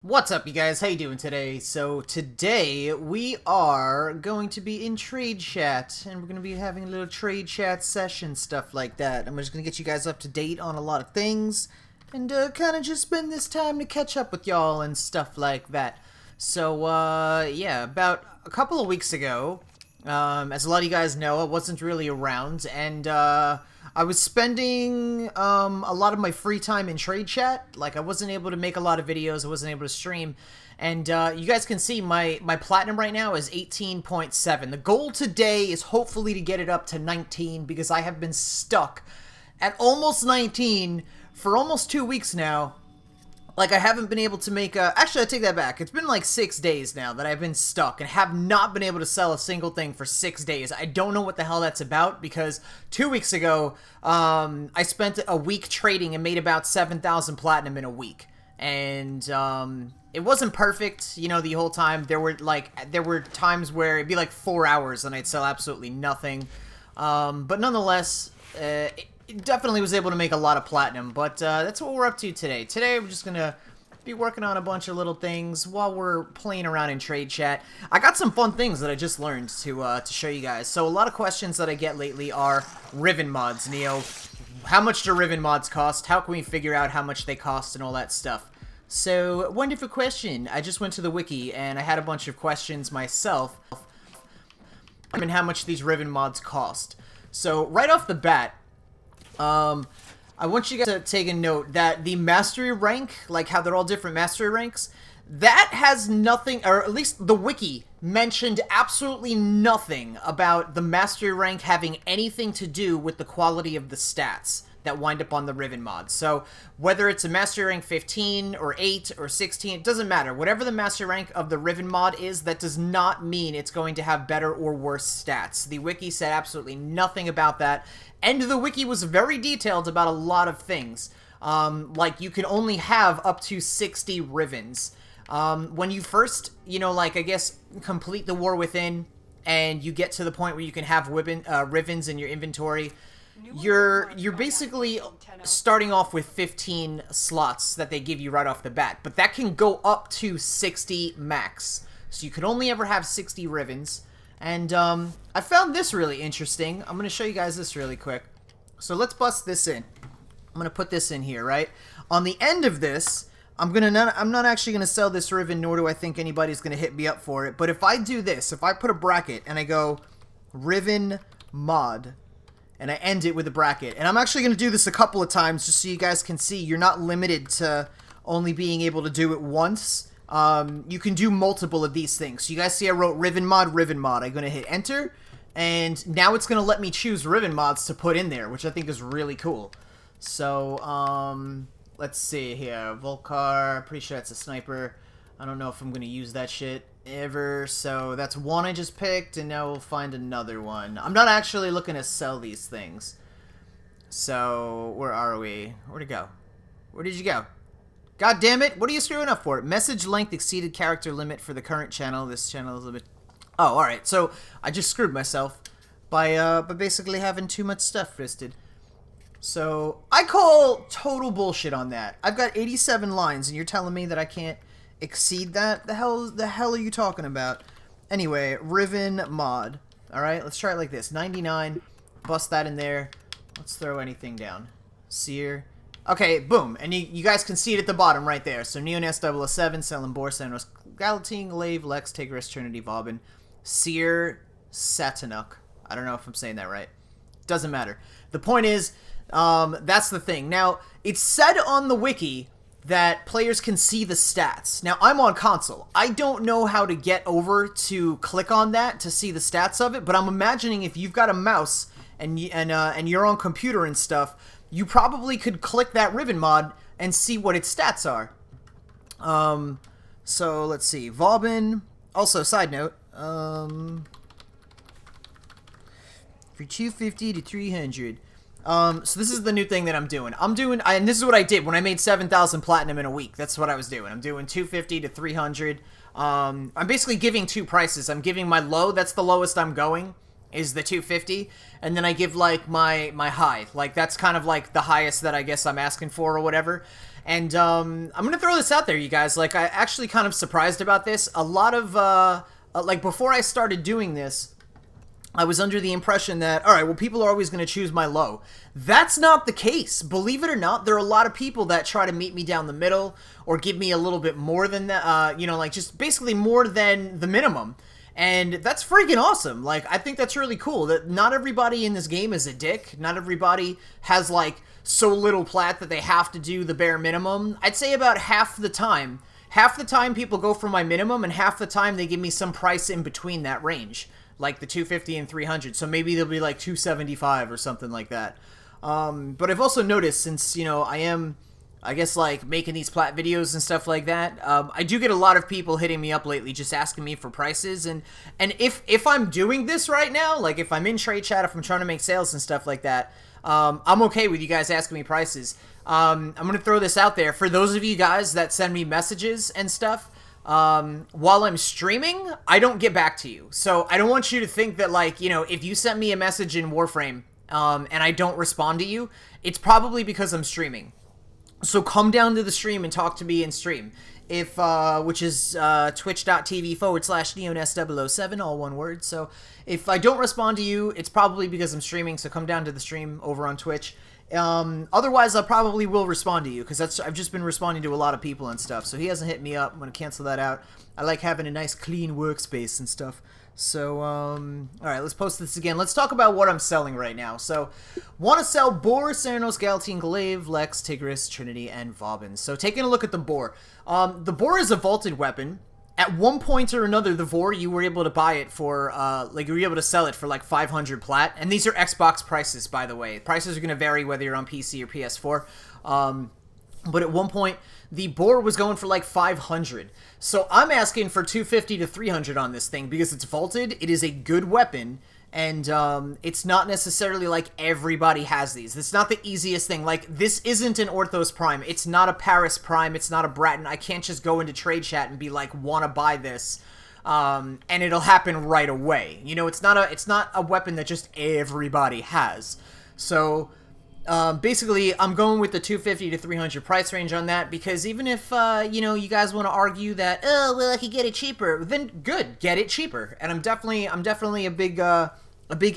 What's up, you guys? How you doing today? So today we are going to be in trade chat, and we're going to be having a little trade chat session, stuff like that. I'm just going to get you guys up to date on a lot of things, and kind of just spend this time to catch up with y'all and stuff like that. So yeah, about a couple of weeks ago, as a lot of you guys know, I wasn't really around, and I was spending a lot of my free time in trade chat. Like, I wasn't able to make a lot of videos, I wasn't able to stream, and you guys can see my platinum right now is 18.7. The goal today is hopefully to get it up to 19, because I have been stuck at almost 19 for almost 2 weeks now. Like, I haven't been able to make a... Actually, I take that back. It's been like 6 days now that I've been stuck and have not been able to sell a single thing for 6 days. I don't know what the hell that's about, because 2 weeks ago, I spent a week trading and made about 7,000 platinum in a week. And, it wasn't perfect, you know, the whole time. There were times where it'd be like 4 hours and I'd sell absolutely nothing. But nonetheless, definitely was able to make a lot of platinum, but that's what we're up to today. Today we're just gonna be working on a bunch of little things while we're playing around in trade chat. I got some fun things that I just learned to show you guys. So a lot of questions that I get lately are Riven mods. Neo, how much do Riven mods cost? How can we figure out how much they cost and all that stuff? So, wonderful question. I just went to the wiki and I had a bunch of questions myself. I mean, how much these Riven mods cost. So right off the bat, I want you guys to take a note that the mastery rank, like how they're all different mastery ranks, that has nothing, or at least the wiki mentioned absolutely nothing about the mastery rank having anything to do with the quality of the stats that wind up on the Riven mod. So whether it's a mastery rank 15 or 8 or 16, it doesn't matter. Whatever the mastery rank of the Riven mod is, that does not mean it's going to have better or worse stats. The wiki said absolutely nothing about that. And the wiki was very detailed about a lot of things. Like, you can only have up to 60 Rivens. When you first, you know, like, I guess, complete the War Within, and you get to the point where you can have Rivens in your inventory, you're basically starting off with 15 slots that they give you right off the bat. But that can go up to 60 max. So you can only ever have 60 Rivens. And I found this really interesting. I'm going to show you guys this really quick. So let's bust this in. I'm going to put this in here, right? On the end of this, I'm not actually going to sell this Riven, nor do I think anybody's going to hit me up for it. But if I do this, if I put a bracket and I go Riven mod, and I end it with a bracket, and I'm actually going to do this a couple of times just so you guys can see you're not limited to only being able to do it once. You can do multiple of these things. So you guys see I wrote Riven mod, Riven mod. I'm going to hit enter, and now it's going to let me choose Riven mods to put in there, which I think is really cool. So, let's see here. Volcar, pretty sure that's a sniper. I don't know if I'm going to use that shit ever. So that's one I just picked, and now we'll find another one. I'm not actually looking to sell these things. So, where are we? Where'd it go? Where did you go? God damn it, what are you screwing up for? Message length exceeded character limit for the current channel. This channel is a bit... Oh, alright. So, I just screwed myself by basically having too much stuff listed. So, I call total bullshit on that. I've got 87 lines, and you're telling me that I can't exceed that? The hell are you talking about? Anyway, Riven mod. Alright, let's try it like this. 99. Bust that in there. Let's throw anything down. Seer. Okay, boom. And you guys can see it at the bottom right there. So, Neonest 007, Selling Bor, Sanos, Galatine, Glaive, Lex, Tigris, Trinity, Vauban, Seer, Satanuk. I don't know if I'm saying that right. Doesn't matter. The point is, that's the thing. Now, it's said on the wiki that players can see the stats. Now, I'm on console. I don't know how to get over to click on that to see the stats of it, but I'm imagining if you've got a mouse and you're on computer and stuff, you probably could click that Riven mod and see what its stats are. So let's see. Vauban. Also, side note, for 250 to 300. So this is the new thing that I'm doing. And this is what I did when I made 7,000 platinum in a week. That's what I was doing. I'm doing 250 to 300. I'm basically giving two prices. I'm giving my low, that's the lowest I'm going, is the 250, and then I give like my high, like that's kind of like the highest that I guess I'm asking for or whatever. And I'm gonna throw this out there, you guys. Like, I actually kind of surprised about this. A lot of like before I started doing this, I was under the impression that, all right, well, people are always going to choose my low. That's not the case. Believe it or not, there are a lot of people that try to meet me down the middle or give me a little bit more than that, you know, like just basically more than the minimum. And that's freaking awesome. Like, I think that's really cool that not everybody in this game is a dick. Not everybody has, like, so little plat that they have to do the bare minimum. I'd say about half the time. Half the time people go for my minimum, and half the time they give me some price in between that range. Like the 250 and 300, so maybe they'll be like 275 or something like that. But I've also noticed, since, you know, I guess, like, making these plat videos and stuff like that, I do get a lot of people hitting me up lately just asking me for prices, and if I'm doing this right now, like, if I'm in trade chat, if I'm trying to make sales and stuff like that, I'm okay with you guys asking me prices. I'm gonna throw this out there, for those of you guys that send me messages and stuff, while I'm streaming, I don't get back to you. So I don't want you to think that, like, you know, if you sent me a message in Warframe, and I don't respond to you, it's probably because I'm streaming. So come down to the stream and talk to me in stream. If, which is, twitch.tv/neonest007, all one word. So if I don't respond to you, it's probably because I'm streaming, so come down to the stream over on Twitch. Otherwise, I probably will respond to you, because I've just been responding to a lot of people and stuff, so he hasn't hit me up. I'm going to cancel that out. I like having a nice clean workspace and stuff. So, alright, let's post this again. Let's talk about what I'm selling right now. So, want to sell Boar, Ceranos, Galatine, Glaive, Lex, Tigris, Trinity, and Vauban. So, taking a look at the Boar. The Boar is a vaulted weapon. At one point or another, the Vor, you were able to buy it for, like, you were able to sell it for, like, 500 plat. And these are Xbox prices, by the way. Prices are going to vary whether you're on PC or PS4. But at one point, the Boar was going for, like, 500. So I'm asking for 250 to 300 on this thing because it's vaulted. It is a good weapon. And it's not necessarily like everybody has these. It's not the easiest thing. Like, this isn't an Orthos Prime. It's not a Paris Prime. It's not a Bratton. I can't just go into trade chat and be like, want to buy this, and it'll happen right away. You know, it's not a weapon that just everybody has. So basically, I'm going with the 250 to 300 price range on that, because even if, you know, you guys want to argue that, oh, well, I could get it cheaper, then good, get it cheaper. And I'm definitely a big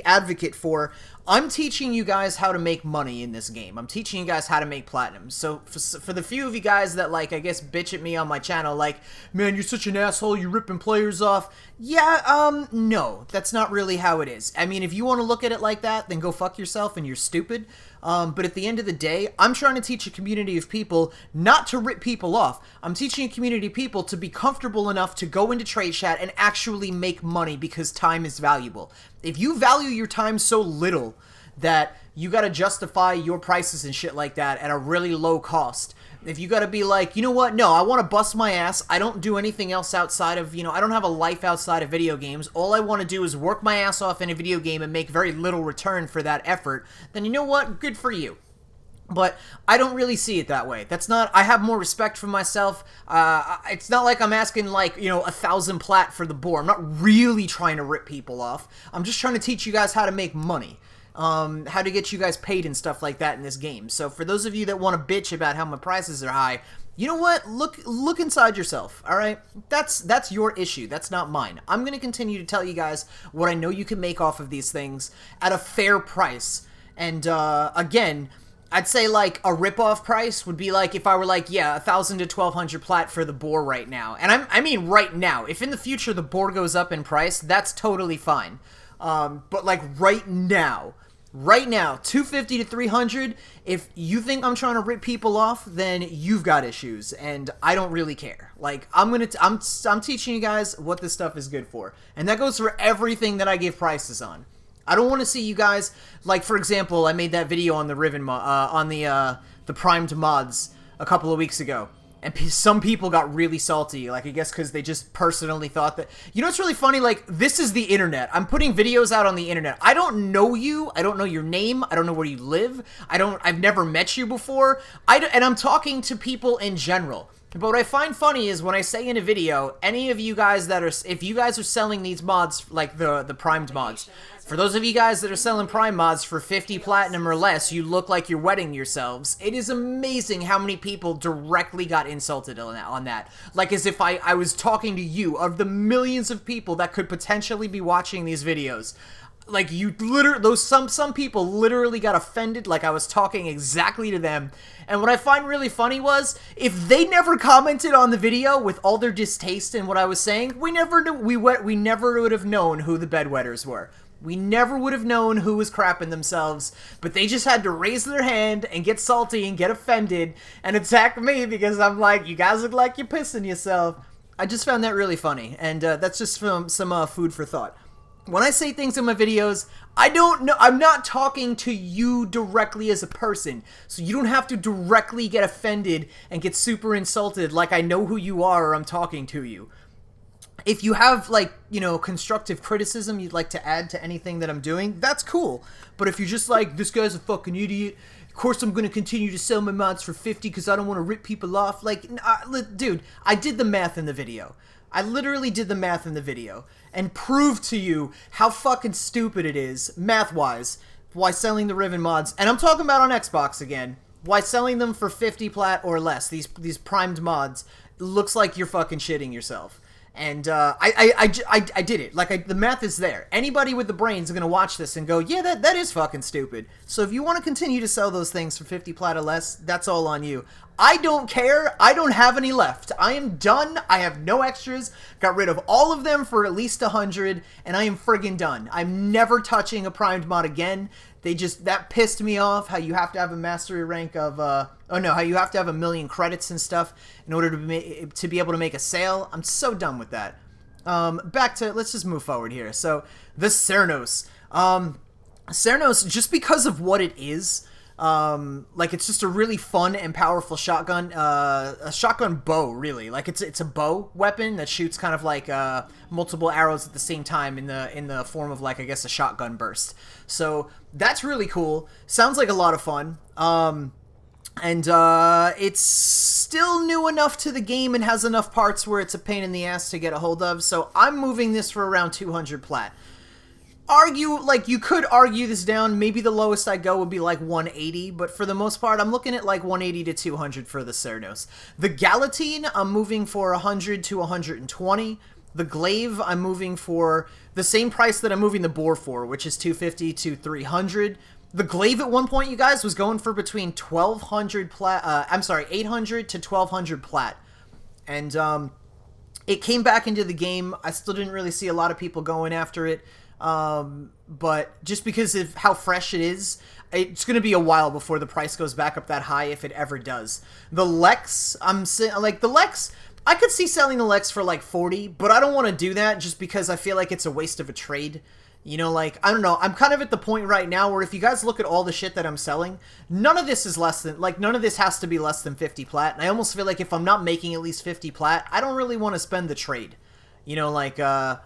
advocate for, I'm teaching you guys how to make money in this game. I'm teaching you guys how to make platinum. So for the few of you guys that, like, I guess bitch at me on my channel, like, man, you're such an asshole, you're ripping players off. Yeah, no, that's not really how it is. I mean, if you want to look at it like that, then go fuck yourself and you're stupid. But at the end of the day, I'm trying to teach a community of people not to rip people off. I'm teaching a community of people to be comfortable enough to go into trade chat and actually make money, because time is valuable. If you value your time so little that you gotta justify your prices and shit like that at a really low cost, if you gotta be like, you know what, no, I want to bust my ass, I don't do anything else outside of, you know, I don't have a life outside of video games, all I want to do is work my ass off in a video game and make very little return for that effort, then you know what, good for you. But I don't really see it that way. That's not, I have more respect for myself. It's not like I'm asking, like, you know, 1,000 plat for the Boar. I'm not really trying to rip people off. I'm just trying to teach you guys how to make money. How to get you guys paid and stuff like that in this game. So for those of you that want to bitch about how my prices are high, you know what? Look inside yourself, all right? That's your issue. That's not mine. I'm going to continue to tell you guys what I know you can make off of these things at a fair price. And, again, I'd say, like, a rip-off price would be, like, if I were, like, yeah, 1,000 to 1,200 plat for the Boar right now. And I mean right now. If in the future the Boar goes up in price, that's totally fine. But, like, right now, 250 to 300, if you think I'm trying to rip people off, then you've got issues, and I don't really care. Like, I'm teaching you guys what this stuff is good for. And that goes for everything that I give prices on. I don't want to see you guys, like, for example, I made that video on the Riven, on the primed mods a couple of weeks ago. And some people got really salty, like, I guess because they just personally thought that... You know what's really funny? Like, this is the internet. I'm putting videos out on the internet. I don't know you. I don't know your name. I don't know where you live. I've never met you before. And I'm talking to people in general. But what I find funny is when I say in a video, any of you guys that are, if you guys are selling these mods, like the primed mods, for those of you guys that are selling prime mods for 50 platinum or less, you look like you're wetting yourselves. It is amazing how many people directly got insulted on that. Like as if I was talking to you, of the millions of people that could potentially be watching these videos. Like, you literally, some people literally got offended, like I was talking exactly to them. And what I find really funny was, if they never commented on the video with all their distaste in what I was saying, we never knew, we never would have known who the bedwetters were. We never would have known who was crapping themselves, but they just had to raise their hand and get salty and get offended and attack me because I'm like, you guys look like you're pissing yourself. I just found that really funny, and that's just from some food for thought. When I say things in my videos, I don't know, I'm not talking to you directly as a person, so you don't have to directly get offended and get super insulted like I know who you are or I'm talking to you. If you have, like, you know, constructive criticism you'd like to add to anything that I'm doing, that's cool. But if you're just like, this guy's a fucking idiot, of course I'm going to continue to sell my mods for 50 because I don't want to rip people off, like, dude, I did the math in the video. I literally did the math in the video and proved to you how fucking stupid it is, math-wise, why selling the Riven mods, and I'm talking about on Xbox again, why selling them for 50 plat or less, these primed mods, looks like you're fucking shitting yourself. And I did it. Like, the math is there. Anybody with the brains are going to watch this and go, yeah, that is fucking stupid. So if you want to continue to sell those things for 50 plat or less, that's all on you. I don't care. I don't have any left. I am done. I have no extras. Got rid of all of them for at least 100, and I am friggin' done. I'm never touching a primed mod again. That pissed me off, how you have to have a mastery rank of, how you have to have 1,000,000 credits and stuff in order to be able to make a sale. I'm so done with that. Back to, let's just move forward here. So, the Cernos. Cernos, just because of what it is, like, it's just a really fun and powerful shotgun, a shotgun bow, really. Like, it's a bow weapon that shoots kind of like, multiple arrows at the same time in the form of, like, I guess a shotgun burst. So, that's really cool. Sounds like a lot of fun. It's still new enough to the game and has enough parts where it's a pain in the ass to get a hold of, so I'm moving this for around 200 plat. You could argue this down, maybe the lowest I go would be like 180, but for the most part, I'm looking at like 180 to 200 for the Cernos. The Galatine, I'm moving for 100 to 120. The Glaive, I'm moving for the same price that I'm moving the Boar for, which is 250 to 300. The Glaive at one point, you guys, was going for between 1,200 plat, 800 to 1,200 plat. And, it came back into the game. I still didn't really see a lot of people going after it. But just because of how fresh it is, it's going to be a while before the price goes back up that high, if it ever does. The Lex, the Lex, I could see selling the Lex for like 40, but I don't want to do that just because I feel like it's a waste of a trade. You know, like, I don't know, I'm kind of at the point right now where if you guys look at all the shit that I'm selling, none of this is less than, like, none of this has to be less than 50 plat, and I almost feel like if I'm not making at least 50 plat, I don't really want to spend the trade. You know, like, I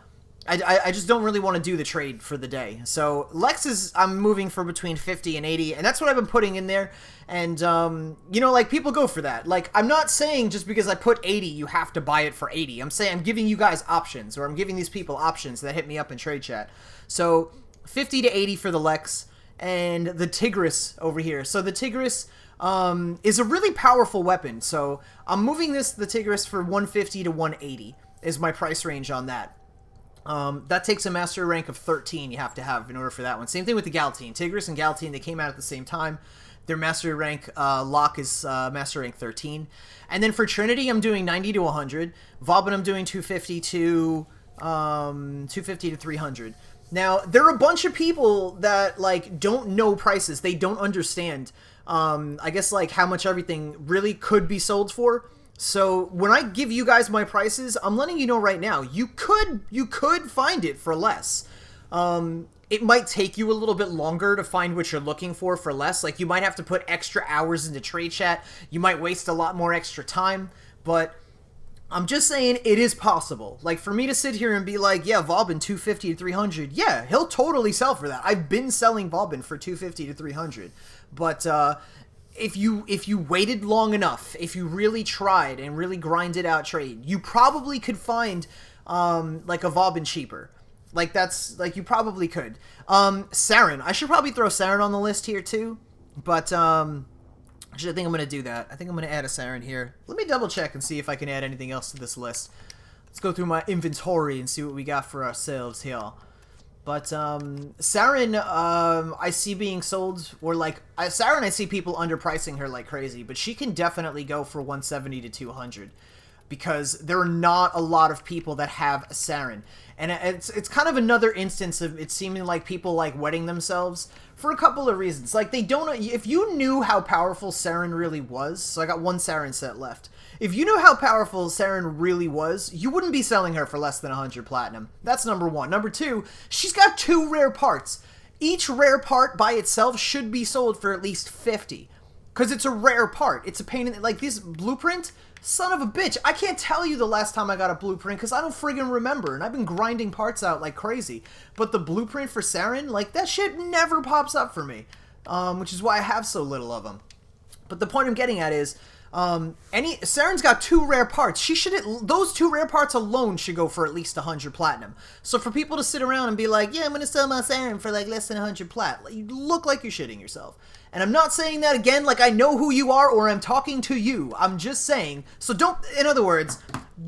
just don't really want to do the trade for the day. So, Lex's, I'm moving for between 50 and 80, and that's what I've been putting in there, and, you know, like, people go for that. Like, I'm not saying just because I put 80, you have to buy it for 80. I'm saying I'm giving you guys options, or I'm giving these people options that hit me up in trade chat. So, 50 to 80 for the Lex, and the Tigris over here. So, the Tigris is a really powerful weapon, so I'm moving the Tigris for 150 to 180 is my price range on that. That takes a mastery rank of 13 you have to have in order for that one. Same thing with the Galatine. Tigris and Galatine, they came out at the same time. Their mastery rank lock is mastery rank 13. And then for Trinity, I'm doing 90 to 100. Vauban, I'm doing 250 to 300. Now, there are a bunch of people that, like, don't know prices. They don't understand, I guess, like, how much everything really could be sold for. So, when I give you guys my prices, I'm letting you know right now, you could find it for less. It might take you a little bit longer to find what you're looking for less. Like, you might have to put extra hours into trade chat. You might waste a lot more extra time, but I'm just saying it is possible. Like, for me to sit here and be like, yeah, Vauban 250 to 300, yeah, he'll totally sell for that. I've been selling Vauban for 250 to 300. But if you waited long enough, if you really tried and really grinded out trade, you probably could find like a Vauban cheaper. Like that's like you probably could. Saren, I should probably throw Saren on the list here too, but actually I think I'm gonna do that. I think I'm gonna add a Saren here. Let me double check and see if I can add anything else to this list. Let's go through my inventory and see what we got for ourselves here. But Saren, I see being sold, or like Saren, I see people underpricing her like crazy, but she can definitely go for 170 to 200 because there are not a lot of people that have a Saren, and it's kind of another instance of it seeming like people like wetting themselves for a couple of reasons. Like they don't, if you knew how powerful Saren really was, so I got one Saren set left. If you knew how powerful Saren really was, you wouldn't be selling her for less than 100 platinum. That's number one. Number two, she's got 2 rare parts. Each rare part by itself should be sold for at least 50. Because it's a rare part. It's a pain in the... Like, this blueprint, son of a bitch. I can't tell you the last time I got a blueprint because I don't friggin' remember. And I've been grinding parts out like crazy. But the blueprint for Saren, like, that shit never pops up for me. Which is why I have so little of them. But the point I'm getting at is... Saren's got 2 rare parts. She should, those 2 rare parts alone should go for at least 100 platinum. So for people to sit around and be like, yeah, I'm gonna sell my Saren for like less than 100 plat, you look like you're shitting yourself. And I'm not saying that again like I know who you are or I'm talking to you. I'm just saying, so don't, in other words,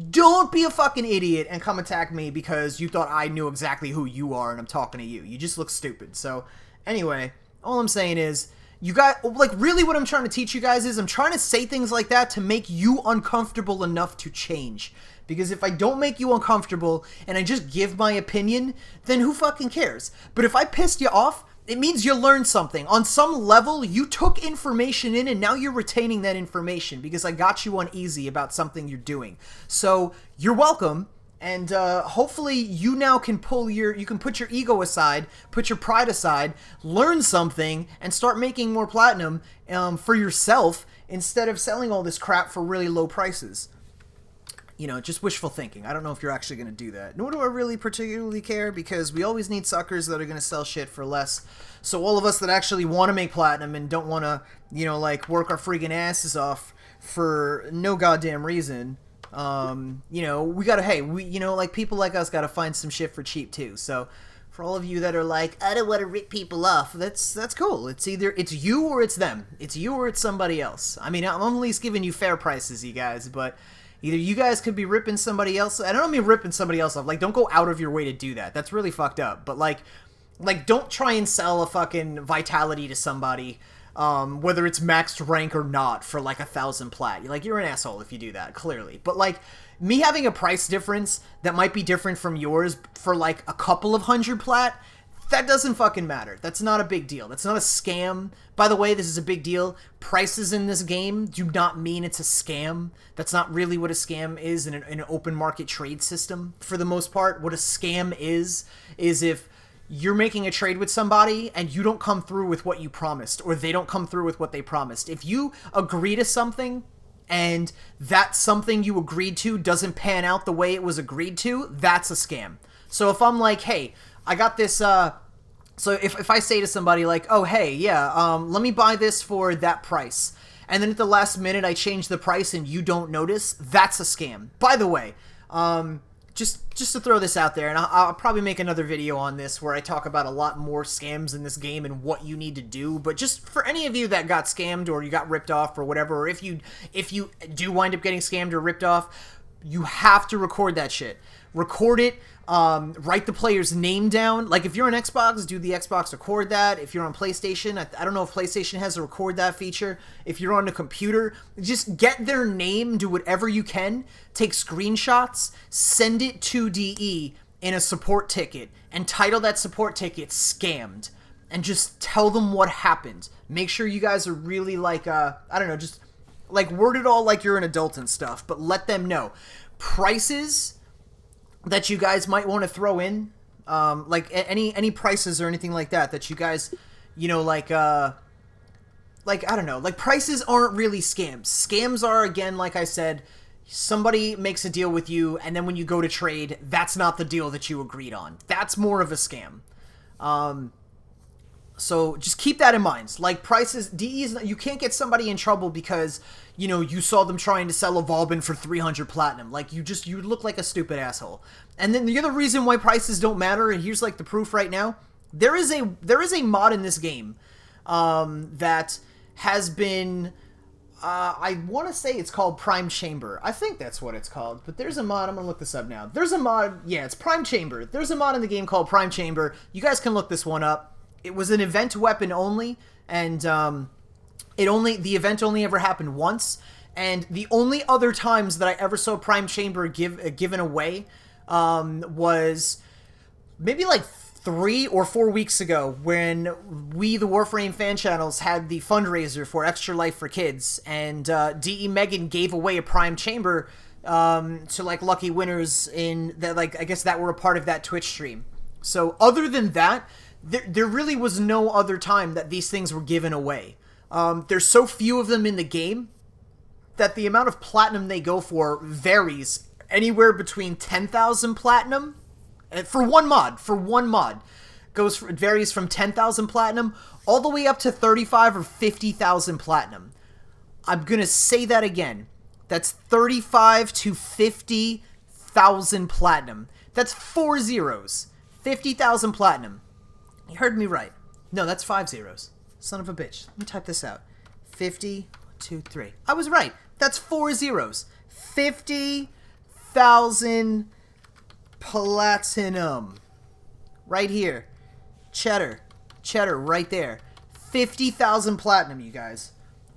don't be a fucking idiot and come attack me because you thought I knew exactly who you are and I'm talking to you. You just look stupid. So anyway, all I'm saying is, you got, like, really what I'm trying to teach you guys is I'm trying to say things like that to make you uncomfortable enough to change. Because if I don't make you uncomfortable and I just give my opinion, then who fucking cares? But if I pissed you off, it means you learned something. On some level, you took information in and now you're retaining that information because I got you uneasy about something you're doing. So, you're welcome. And hopefully you now can you can put your ego aside, put your pride aside, learn something, and start making more platinum for yourself instead of selling all this crap for really low prices. You know, just wishful thinking. I don't know if you're actually going to do that. Nor do I really particularly care because we always need suckers that are going to sell shit for less. So all of us that actually want to make platinum and don't want to, you know, like work our freaking asses off for no goddamn reason... you know, we gotta, hey, you know, like, people like us gotta find some shit for cheap, too, so, for all of you that are like, I don't want to rip people off, that's cool, it's either, it's you or it's them, it's you or it's somebody else. I mean, I'm at least giving you fair prices, you guys, but either you guys could be ripping somebody else, I don't mean ripping somebody else off, like, don't go out of your way to do that, that's really fucked up, but, like, don't try and sell a fucking vitality to somebody, whether it's maxed rank or not, for like 1,000 plat. You're an asshole if you do that, clearly. But like, me having a price difference that might be different from yours for like a couple of 100 plat, that doesn't fucking matter. That's not a big deal. That's not a scam. By the way, this is a big deal. Prices in this game do not mean it's a scam. That's not really what a scam is in an open market trade system. For the most part, what a scam is if you're making a trade with somebody and you don't come through with what you promised, or they don't come through with what they promised. If you agree to something and that something you agreed to doesn't pan out the way it was agreed to, that's a scam. So if I'm like, hey, I got this, so if I say to somebody like, oh, hey, yeah, let me buy this for that price, and then at the last minute I change the price and you don't notice, that's a scam. By the way, just to throw this out there, and I'll probably make another video on this where I talk about a lot more scams in this game and what you need to do, but just for any of you that got scammed or you got ripped off or whatever, or if you do wind up getting scammed or ripped off, you have to record that shit. Record it, write the player's name down. Like, if you're on Xbox, do the Xbox record that. If you're on PlayStation, I don't know if PlayStation has a record that feature. If you're on a computer, just get their name, do whatever you can, take screenshots, send it to DE in a support ticket, and title that support ticket Scammed, and just tell them what happened. Make sure you guys are really, like, I don't know, just, like, word it all like you're an adult and stuff, but let them know. Prices that you guys might want to throw in, like any prices or anything like that you guys, you know, like I don't know, like, prices aren't really scams. Scams are, again, like I said, somebody makes a deal with you, and then when you go to trade, that's not the deal that you agreed on. That's more of a scam. So just keep that in mind. Like, prices, DE is you can't get somebody in trouble because, you know, you saw them trying to sell a Volbin for 300 platinum. Like, you look like a stupid asshole. And then the other reason why prices don't matter, and here's like the proof right now, there is a mod in this game that has been, I want to say it's called Prime Chamber. I think that's what it's called, but there's a mod. I'm going to look this up now. There's a mod, yeah, it's Prime Chamber. There's a mod in the game called Prime Chamber. You guys can look this one up. It was an event weapon only, and the event only ever happened once, and the only other times that I ever saw Prime Chamber given away was maybe like 3 or 4 weeks ago when we, the Warframe fan channels, had the fundraiser for Extra Life for Kids, and DE Megan gave away a Prime Chamber to like lucky winners in that, like, I guess that were a part of that Twitch stream. So other than that, there really was no other time that these things were given away. There's so few of them in the game that the amount of platinum they go for varies anywhere between 10,000 platinum for one mod. It varies from 10,000 platinum all the way up to 35 or 50,000 platinum. I'm gonna say that again. That's 35 to 50,000 platinum. That's 4 zeros. 50,000 platinum. You heard me right. No, that's 5 zeros. Son of a bitch. Let me type this out. 50, 2, 3. I was right. That's 4 zeros. 50,000 platinum. Right here. Cheddar. Cheddar right there. 50,000 platinum, you guys.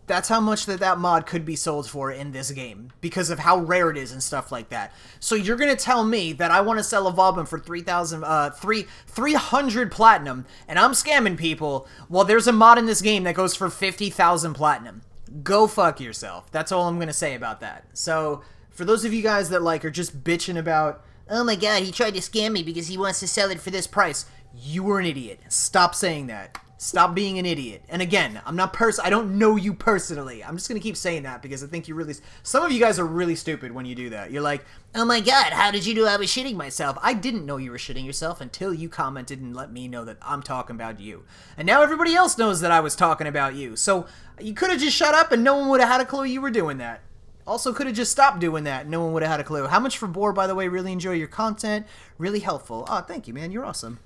That's how much that mod could be sold for in this game because of how rare it is and stuff like that. So you're going to tell me that I want to sell a Volbin for 300 platinum and I'm scamming people while there's a mod in this game that goes for 50,000 platinum. Go fuck yourself. That's all I'm going to say about that. So for those of you guys that like are just bitching about, oh my god, he tried to scam me because he wants to sell it for this price. You were an idiot. Stop saying that. Stop being an idiot. And again, I don't know you personally. I'm just gonna keep saying that because I think you really, some of you guys are really stupid when you do that. You're like, oh my god, how did you know I was shitting myself? I didn't know you were shitting yourself until you commented and let me know that I'm talking about you. And now everybody else knows that I was talking about you. So you could have just shut up and no one would have had a clue you were doing that. Also could have just stopped doing that and no one would have had a clue. How much for Boar, by the way? Really enjoy your content. Really helpful. Oh, thank you, man. You're awesome.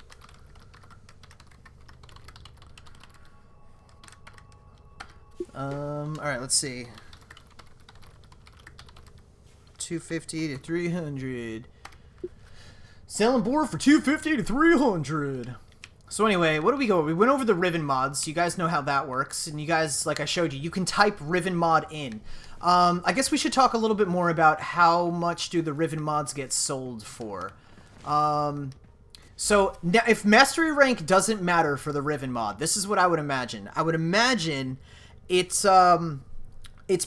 Alright, let's see. 250 to 300. Selling Boar for 250 to 300. So anyway, what do we go? We went over the Riven mods. You guys know how that works. And you guys, like I showed you, you can type Riven mod in. I guess we should talk a little bit more about how much do the Riven mods get sold for. So, now, if Mastery Rank doesn't matter for the Riven mod, this is what I would imagine. I would imagine it's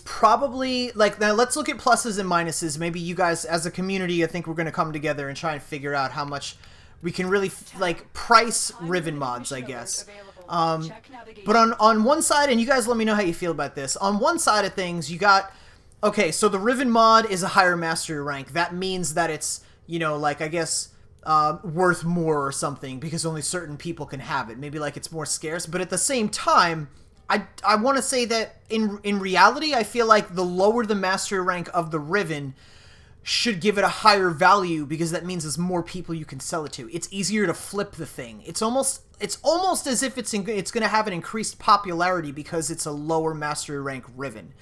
probably, like, now let's look at pluses and minuses. Maybe you guys, as a community, I think we're going to come together and try and figure out how much we can really, like, price Riven mods, I guess. But on one side, and you guys let me know how you feel about this, on one side of things, you got, okay, so the Riven mod is a higher Mastery Rank. That means that it's, you know, like, I guess, worth more or something, because only certain people can have it. Maybe, like, it's more scarce, but at the same time, I want to say that in reality, I feel like the lower the Mastery Rank of the Riven should give it a higher value, because that means there's more people you can sell it to. It's easier to flip the thing. It's almost as if it's going to have an increased popularity because it's a lower Mastery Rank Riven.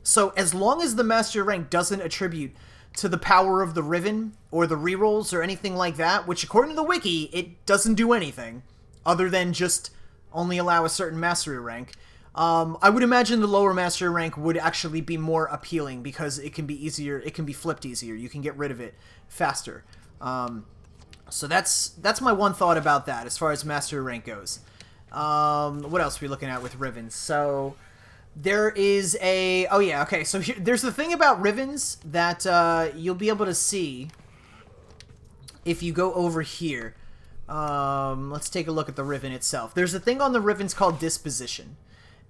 So as long as the Mastery Rank doesn't attribute to the power of the Riven or the rerolls or anything like that, which according to the wiki, it doesn't do anything other than just only allow a certain Mastery Rank. I would imagine the lower Mastery Rank would actually be more appealing because it can be easier, it can be flipped easier, you can get rid of it faster. So that's my one thought about that as far as Mastery Rank goes. What else are we looking at with Rivens? So there is a, oh yeah, okay, so there's the thing about Rivens that you'll be able to see if you go over here. Let's take a look at the Riven itself. There's a thing on the Rivens called disposition.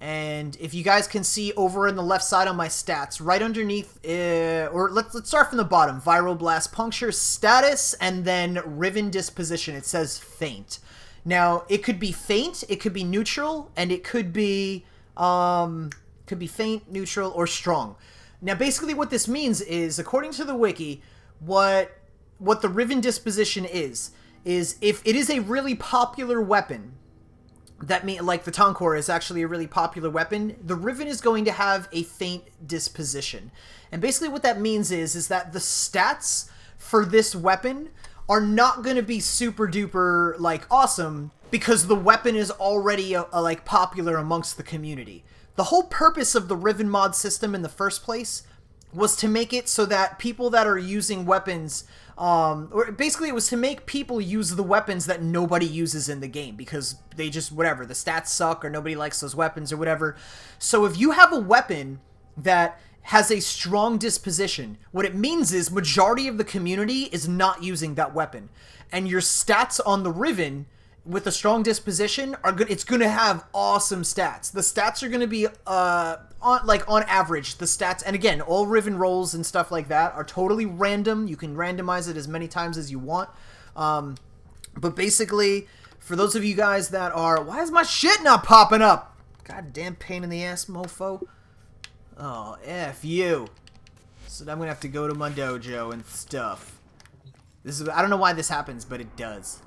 And if you guys can see over in the left side on my stats, right underneath, or let's start from the bottom, Viral Blast Puncture status, and then Riven disposition, it says faint. Now, it could be faint, it could be neutral, and it could be faint, neutral, or strong. Now, basically what this means is, according to the wiki, what the Riven disposition is if it is a really popular weapon, that mean like the Tonkor is actually a really popular weapon, the Riven is going to have a faint disposition. And basically what that means is that the stats for this weapon are not going to be super duper like awesome because the weapon is already like popular amongst the community. The whole purpose of the Riven mod system in the first place was to make it so that people that are using weapons, or basically it was to make people use the weapons that nobody uses in the game because they just, whatever, the stats suck or nobody likes those weapons or whatever. So if you have a weapon that has a strong disposition, what it means is majority of the community is not using that weapon. And your stats on the Riven with a strong disposition are good. It's going to have awesome stats. The stats are going to be on average, the stats, and again, all Riven rolls and stuff like that are totally random. You can randomize it as many times as you want. But basically, for those of you guys that are, why is my shit not popping up? Goddamn pain in the ass, mofo. Oh, F you. So I'm going to have to go to my dojo and stuff. I don't know why this happens, but it does.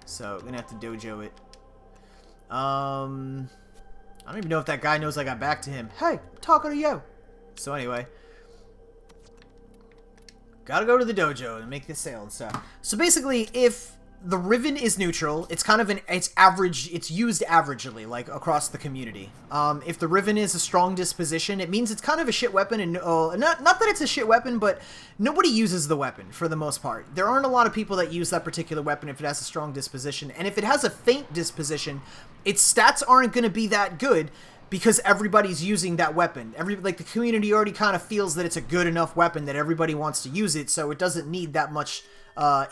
So, I'm going to have to dojo it. I don't even know if that guy knows I got back to him. Hey, I'm talking to you. So anyway. Gotta go to the dojo and make this sale and stuff. So basically, if the Riven is neutral, it's kind of it's average, it's used averagely, like, across the community. If the Riven is a strong disposition, it means it's kind of a shit weapon, and not that it's a shit weapon, but nobody uses the weapon, for the most part. There aren't a lot of people that use that particular weapon if it has a strong disposition, and if it has a faint disposition, its stats aren't going to be that good, because everybody's using that weapon. Like, the community already kind of feels that it's a good enough weapon that everybody wants to use it, so it doesn't need that much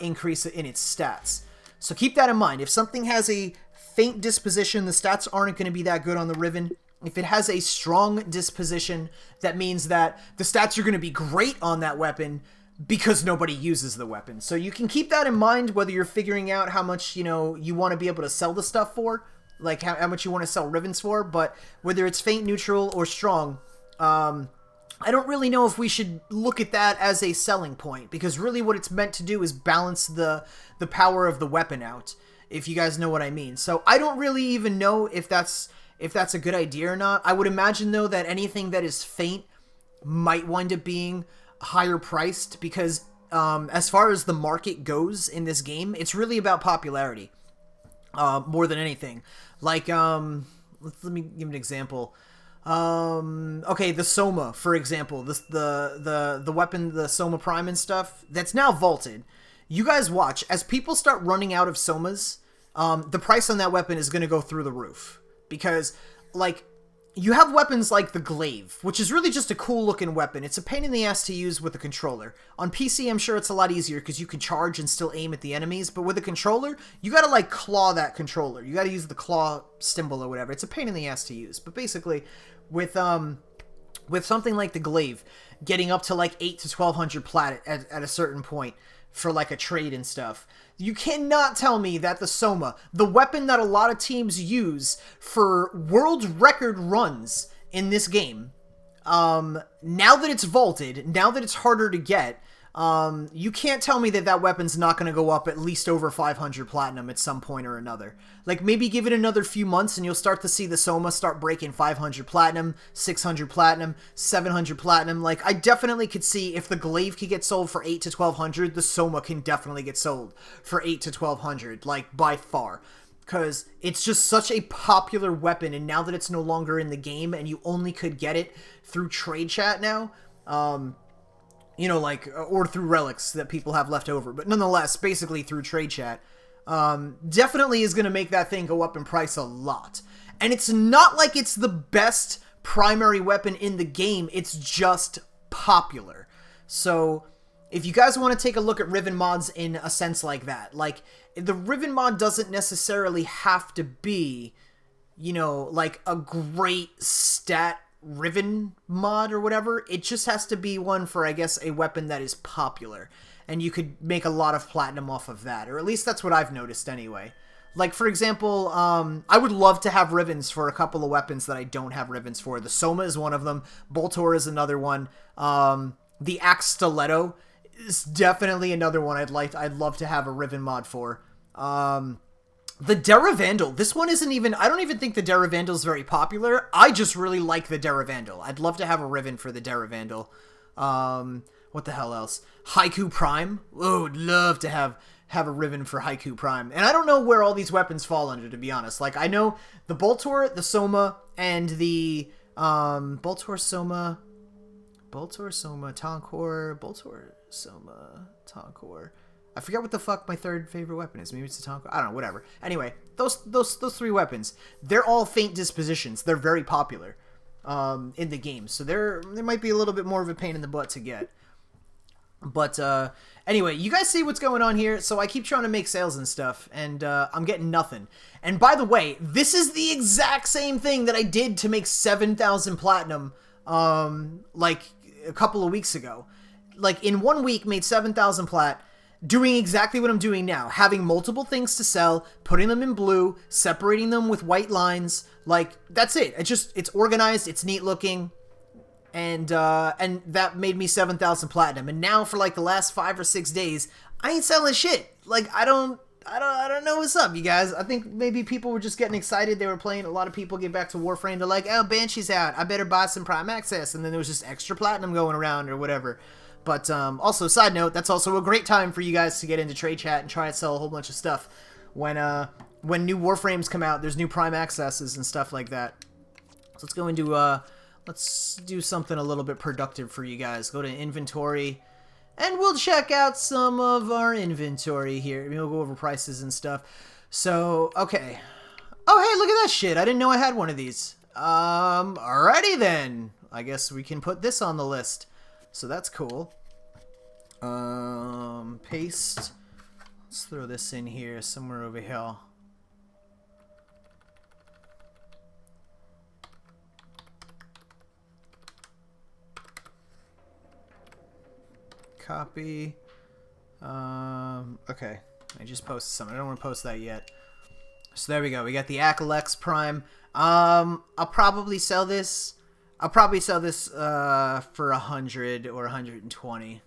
increase in its stats. So keep that in mind. If something has a faint disposition, the stats aren't going to be that good on the Riven. If it has a strong disposition, that means that the stats are going to be great on that weapon because nobody uses the weapon. So you can keep that in mind whether you're figuring out how much, you know, you want to be able to sell the stuff for, like how much you want to sell Rivens for, but whether it's faint, neutral, or strong, I don't really know if we should look at that as a selling point, because really what it's meant to do is balance the power of the weapon out, if you guys know what I mean. So I don't really even know if that's a good idea or not. I would imagine, though, that anything that is faint might wind up being higher priced, because as far as the market goes in this game, it's really about popularity more than anything. Like, let me give an example. Okay, the Soma, for example, the weapon, the Soma Prime and stuff, that's now vaulted. You guys watch, as people start running out of Somas, the price on that weapon is going to go through the roof. Because, like, you have weapons like the Glaive, which is really just a cool looking weapon. It's a pain in the ass to use with a controller. On PC, I'm sure it's a lot easier because you can charge and still aim at the enemies, but with a controller, you gotta, like, claw that controller. You gotta use the claw symbol or whatever. It's a pain in the ass to use. But basically, with something like the Glaive, getting up to, like, 8 to 1200 plat at a certain point for, like, a trade and stuff, you cannot tell me that the Soma, the weapon that a lot of teams use for world record runs in this game, now that it's vaulted, now that it's harder to get, you can't tell me that weapon's not going to go up at least over 500 platinum at some point or another. Like, maybe give it another few months and you'll start to see the Soma start breaking 500 platinum, 600 platinum, 700 platinum. Like, I definitely could see if the Glaive could get sold for 8 to 1200, the Soma can definitely get sold for 8 to 1200, like, by far. Because it's just such a popular weapon, and now that it's no longer in the game and you only could get it through trade chat now, you know, like, or through relics that people have left over, but nonetheless, basically through trade chat, definitely is going to make that thing go up in price a lot. And it's not like it's the best primary weapon in the game, it's just popular. So, if you guys want to take a look at Riven mods in a sense like that, like, the Riven mod doesn't necessarily have to be, you know, like, a great stat Riven mod or whatever. It just has to be one for, I guess, a weapon that is popular, and you could make a lot of platinum off of that, or at least that's what I've noticed anyway. Like, for example, I would love to have Rivens for a couple of weapons that I don't have Rivens for. The Soma is one of them. Boltor is another one. The Axe Stiletto is definitely another one I'd love to have a Riven mod for. The Daravandal. This one isn't even... I don't even think the Daravandal is very popular. I just really like the Daravandal. I'd love to have a Riven for the Daravandal. What the hell else? Haiku Prime. Oh, would love to have a Riven for Haiku Prime. And I don't know where all these weapons fall under, to be honest. Like, I know the Boltor, the Soma, and the... Boltor, Soma, Tonkor. I forget what the fuck my third favorite weapon is. Maybe it's the Tonkor. I don't know, whatever. Anyway, those three weapons, they're all faint dispositions. They're very popular in the game. So they might be a little bit more of a pain in the butt to get. But anyway, you guys see what's going on here? So I keep trying to make sales and stuff, and I'm getting nothing. And by the way, this is the exact same thing that I did to make 7,000 platinum like a couple of weeks ago. Like, in 1 week, made 7,000 plat, doing exactly what I'm doing now. Having multiple things to sell, putting them in blue, separating them with white lines. Like, that's it. It's organized, it's neat looking. And that made me 7,000 platinum. And now for like the last 5 or 6 days, I ain't selling shit. Like, I don't know what's up, you guys. I think maybe people were just getting excited. They were playing. A lot of people get back to Warframe. They're like, oh, Banshee's out. I better buy some Prime Access. And then there was just extra platinum going around or whatever. But also, side note, that's also a great time for you guys to get into trade chat and try and sell a whole bunch of stuff. When new Warframes come out, there's new Prime Accesses and stuff like that. So let's go into let's do something a little bit productive for you guys. Go to inventory, and we'll check out some of our inventory here. We'll go over prices and stuff. So, okay. Oh, hey, look at that shit. I didn't know I had one of these. Alrighty then. I guess we can put this on the list. So that's cool. Paste. Let's throw this in here somewhere over here. Copy. Okay. I just posted something. I don't want to post that yet. So there we go. We got the Akalex Prime. I'll probably sell this. I'll probably sell this for 100 or 120.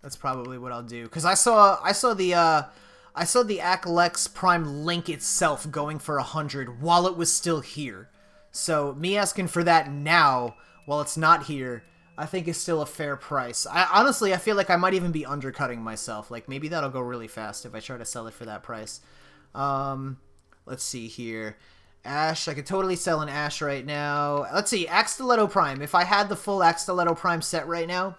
That's probably what I'll do. Cause I saw the Akalex Prime link itself going for 100 while it was still here. So me asking for that now while it's not here, I think is still a fair price. Honestly, I feel like I might even be undercutting myself. Like, maybe that'll go really fast if I try to sell it for that price. Let's see here. Ash, I could totally sell an Ash right now. Let's see, Axe Stiletto Prime. If I had the full Axe Stiletto Prime set right now,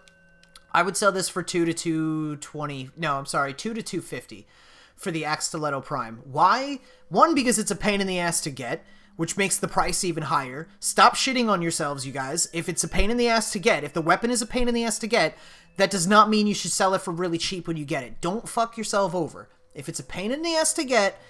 I would sell this for 2 to 220. No, I'm sorry, 2 to 250 for the Axe Stiletto Prime. Why? One, because it's a pain in the ass to get, which makes the price even higher. Stop shitting on yourselves, you guys. If it's a pain in the ass to get, if the weapon is a pain in the ass to get, that does not mean you should sell it for really cheap when you get it. Don't fuck yourself over. If it's a pain in the ass to get,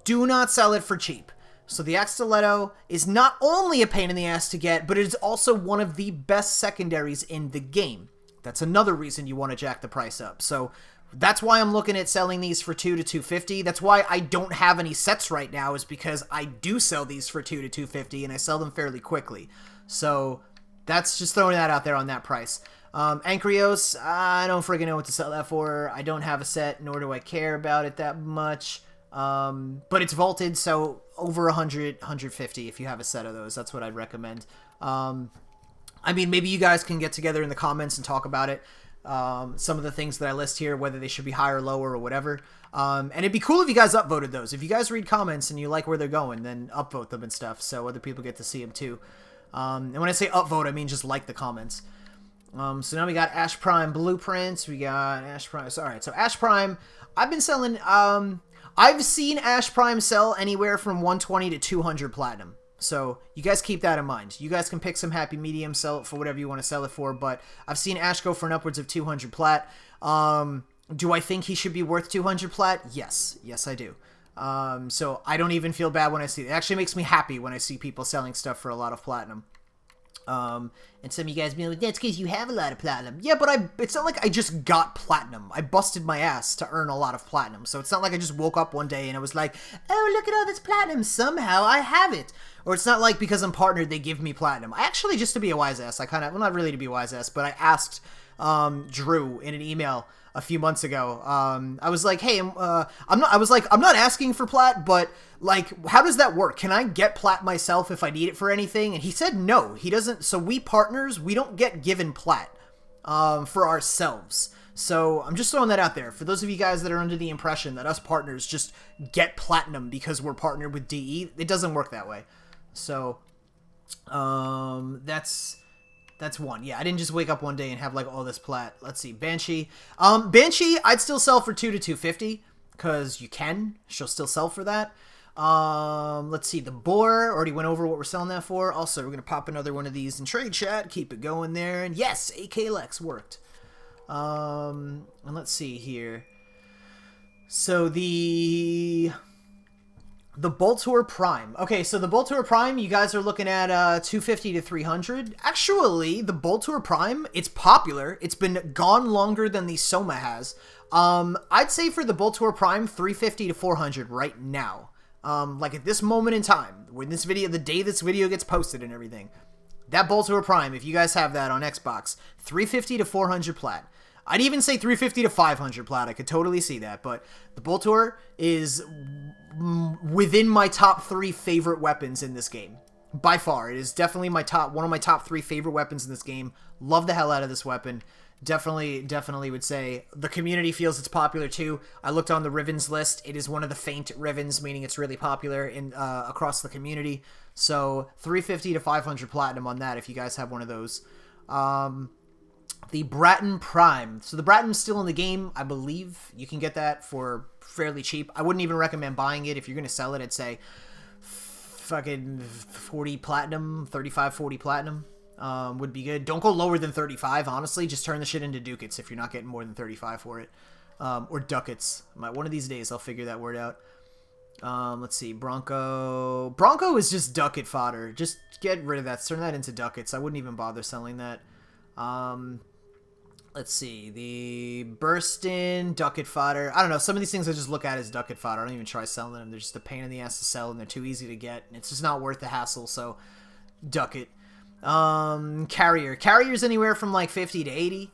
do not sell it for cheap. So the Axe Stiletto is not only a pain in the ass to get, but it is also one of the best secondaries in the game. That's another reason you want to jack the price up. So that's why I'm looking at selling these for 2 to 250. That's why I don't have any sets right now, is because I do sell these for 2 to 250 and I sell them fairly quickly. So that's just throwing that out there on that price. Ankrios, I don't friggin' know what to sell that for. I don't have a set, nor do I care about it that much. But it's vaulted, so over 100, 150 if you have a set of those. That's what I'd recommend. I mean, maybe you guys can get together in the comments and talk about it. Some of the things that I list here, whether they should be higher or lower or whatever. And it'd be cool if you guys upvoted those. If you guys read comments and you like where they're going, then upvote them and stuff so other people get to see them too. And when I say upvote, I mean just like the comments. So now we got Ash Prime Blueprints. We got Ash Prime. Alright, so Ash Prime, I've been selling... I've seen Ash Prime sell anywhere from 120 to 200 platinum. So you guys keep that in mind. You guys can pick some happy medium, sell it for whatever you want to sell it for, but I've seen Ash go for an upwards of 200 plat. Do I think he should be worth 200 plat? Yes. Yes, I do. So I don't even feel bad when I see it. It actually makes me happy when I see people selling stuff for a lot of platinum. And some of you guys be like, that's because you have a lot of platinum. Yeah, but it's not like I just got platinum. I busted my ass to earn a lot of platinum. So it's not like I just woke up one day and I was like, oh, look at all this platinum. Somehow I have it. Or it's not like because I'm partnered, they give me platinum. I actually, just to be a wise ass, well, not really to be a wise ass, but I asked Drew in an email a few months ago. I was like, hey, I'm not asking for plat, but like, how does that work? Can I get plat myself if I need it for anything? And he said no, he doesn't. So we partners, we don't get given plat for ourselves. So I'm just throwing that out there for those of you guys that are under the impression that us partners just get platinum because we're partnered with DE. It doesn't work that way. So that's one. Yeah, I didn't just wake up one day and have like all this plat. Let's see, Banshee. Banshee, I'd still sell for 2 to 250 because you can. She'll still sell for that. Let's see, the Boar. Already went over what we're selling that for. Also, we're gonna pop another one of these in trade chat. Keep it going there. And yes, AK Lex worked. And let's see here. So the Boltor Prime. Okay, so the Boltor Prime, you guys are looking at 250 to 300. Actually, the Boltor Prime, it's popular. It's been gone longer than the Soma has. I'd say for the Boltor Prime, 350 to 400 right now. Like at this moment in time, when this video, the day this video gets posted and everything, that Boltor Prime, if you guys have that on Xbox, 350 to 400 plat. I'd even say 350 to 500 plat. I could totally see that, but the Boltor is within my top 3 favorite weapons in this game. By far, it is definitely one of my top 3 favorite weapons in this game. Love the hell out of this weapon. Definitely would say the community feels it's popular too. I looked on the Riven's list. It is one of the faint Rivens, meaning it's really popular in across the community. So 350 to 500 platinum on that if you guys have one of those. The Bratton Prime. So the Bratton's still in the game, I believe. You can get that for fairly cheap. I wouldn't even recommend buying it. If you're going to sell it, I'd say fucking 40 platinum, 35, 40 platinum would be good. Don't go lower than 35, honestly. Just turn the shit into ducats if you're not getting more than 35 for it. Or ducats. One of these days I'll figure that word out. Let's see. Bronco. Bronco is just ducat fodder. Just get rid of that. Turn that into ducats. I wouldn't even bother selling that. Let's see, the Burstin, ducat fodder. I don't know, some of these things I just look at as ducat fodder. I don't even try selling them. They're just a pain in the ass to sell, and they're too easy to get, and it's just not worth the hassle, so ducat. Carrier. Carrier's anywhere from like 50 to 80.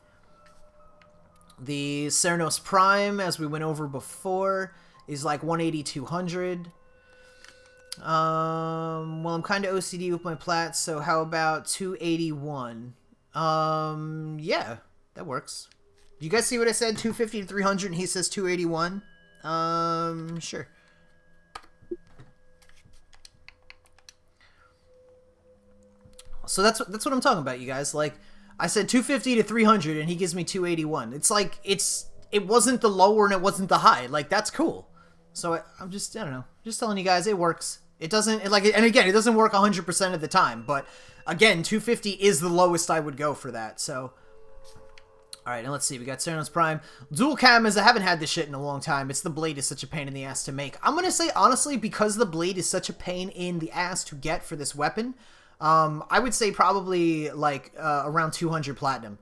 The Cernos Prime, as we went over before, is like 180, 200. Well, I'm kind of OCD with my plats, so how about 281? Yeah. That works. You guys see what I said? 250 to 300, and he says 281. Sure. So that's what I'm talking about, you guys. Like, I said 250 to 300, and he gives me 281. It's like it wasn't the lower and it wasn't the high. Like, that's cool. So I don't know, just telling you guys it works. It doesn't and again, it doesn't work 100% of the time, but again, 250 is the lowest I would go for that. So. Alright, and let's see. We got Cernos Prime. Dual cam, as I haven't had this shit in a long time. It's the blade is such a pain in the ass to make. I'm going to say, honestly, because the blade is such a pain in the ass to get for this weapon, I would say probably, like, around 200 platinum.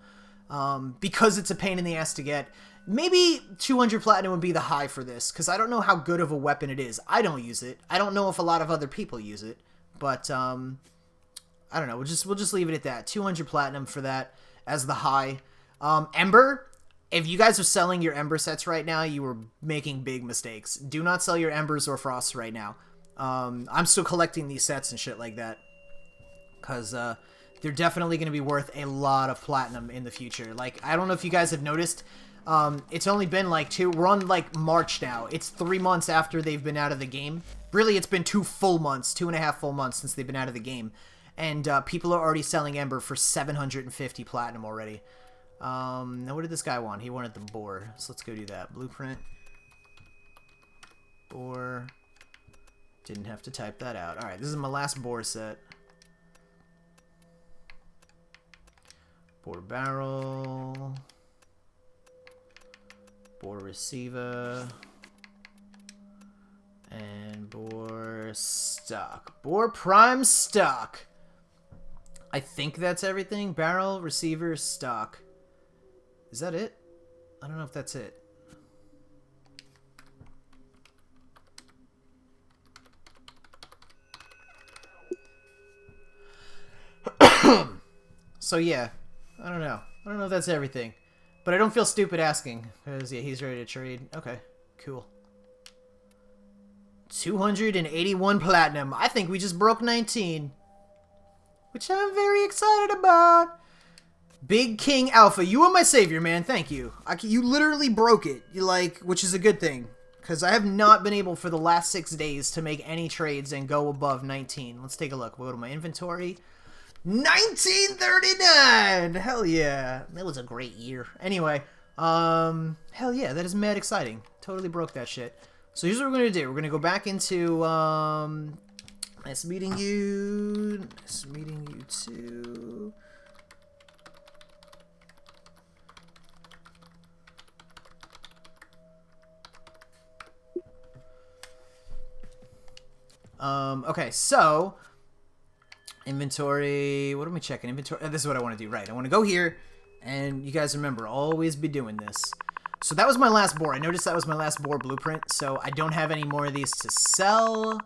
Because it's a pain in the ass to get. Maybe 200 platinum would be the high for this, because I don't know how good of a weapon it is. I don't use it. I don't know if a lot of other people use it. But, I don't know. We'll just leave it at that. 200 platinum for that as the high. Ember, if you guys are selling your Ember sets right now, you are making big mistakes. Do not sell your Embers or Frosts right now. I'm still collecting these sets and shit like that. Because, they're definitely going to be worth a lot of platinum in the future. Like, I don't know if you guys have noticed, it's only been like we're on like March now. It's 3 months after they've been out of the game. Really, it's been 2 full months, 2.5 full months since they've been out of the game. And, people are already selling Ember for 750 platinum already. Now what did this guy want? He wanted the Boar. So let's go do that. Blueprint. Boar. Didn't have to type that out. Alright, this is my last Boar set. Boar barrel. Boar receiver. And Boar stock. Boar prime stock. I think that's everything. Barrel, receiver, stock. Is that it? I don't know if that's it. So yeah, I don't know. I don't know if that's everything. But I don't feel stupid asking. Because, yeah, he's ready to trade. Okay, cool. 281 platinum. I think we just broke 19. Which I'm very excited about. Big King Alpha, you are my savior, man. Thank you. You literally broke it. You like, which is a good thing. Because I have not been able for the last 6 days to make any trades and go above 19. Let's take a look. We'll go to my inventory. 1939! Hell yeah. That was a great year. Anyway, hell yeah, that is mad exciting. Totally broke that shit. So here's what we're going to do. We're going to go back into, nice meeting you. Nice meeting you too. Okay, so inventory, what am I checking? Inventory, this is what I want to do, right? I want to go here, and you guys remember, always be doing this. So that was my last boar. I noticed that was my last boar blueprint, so I don't have any more of these to sell.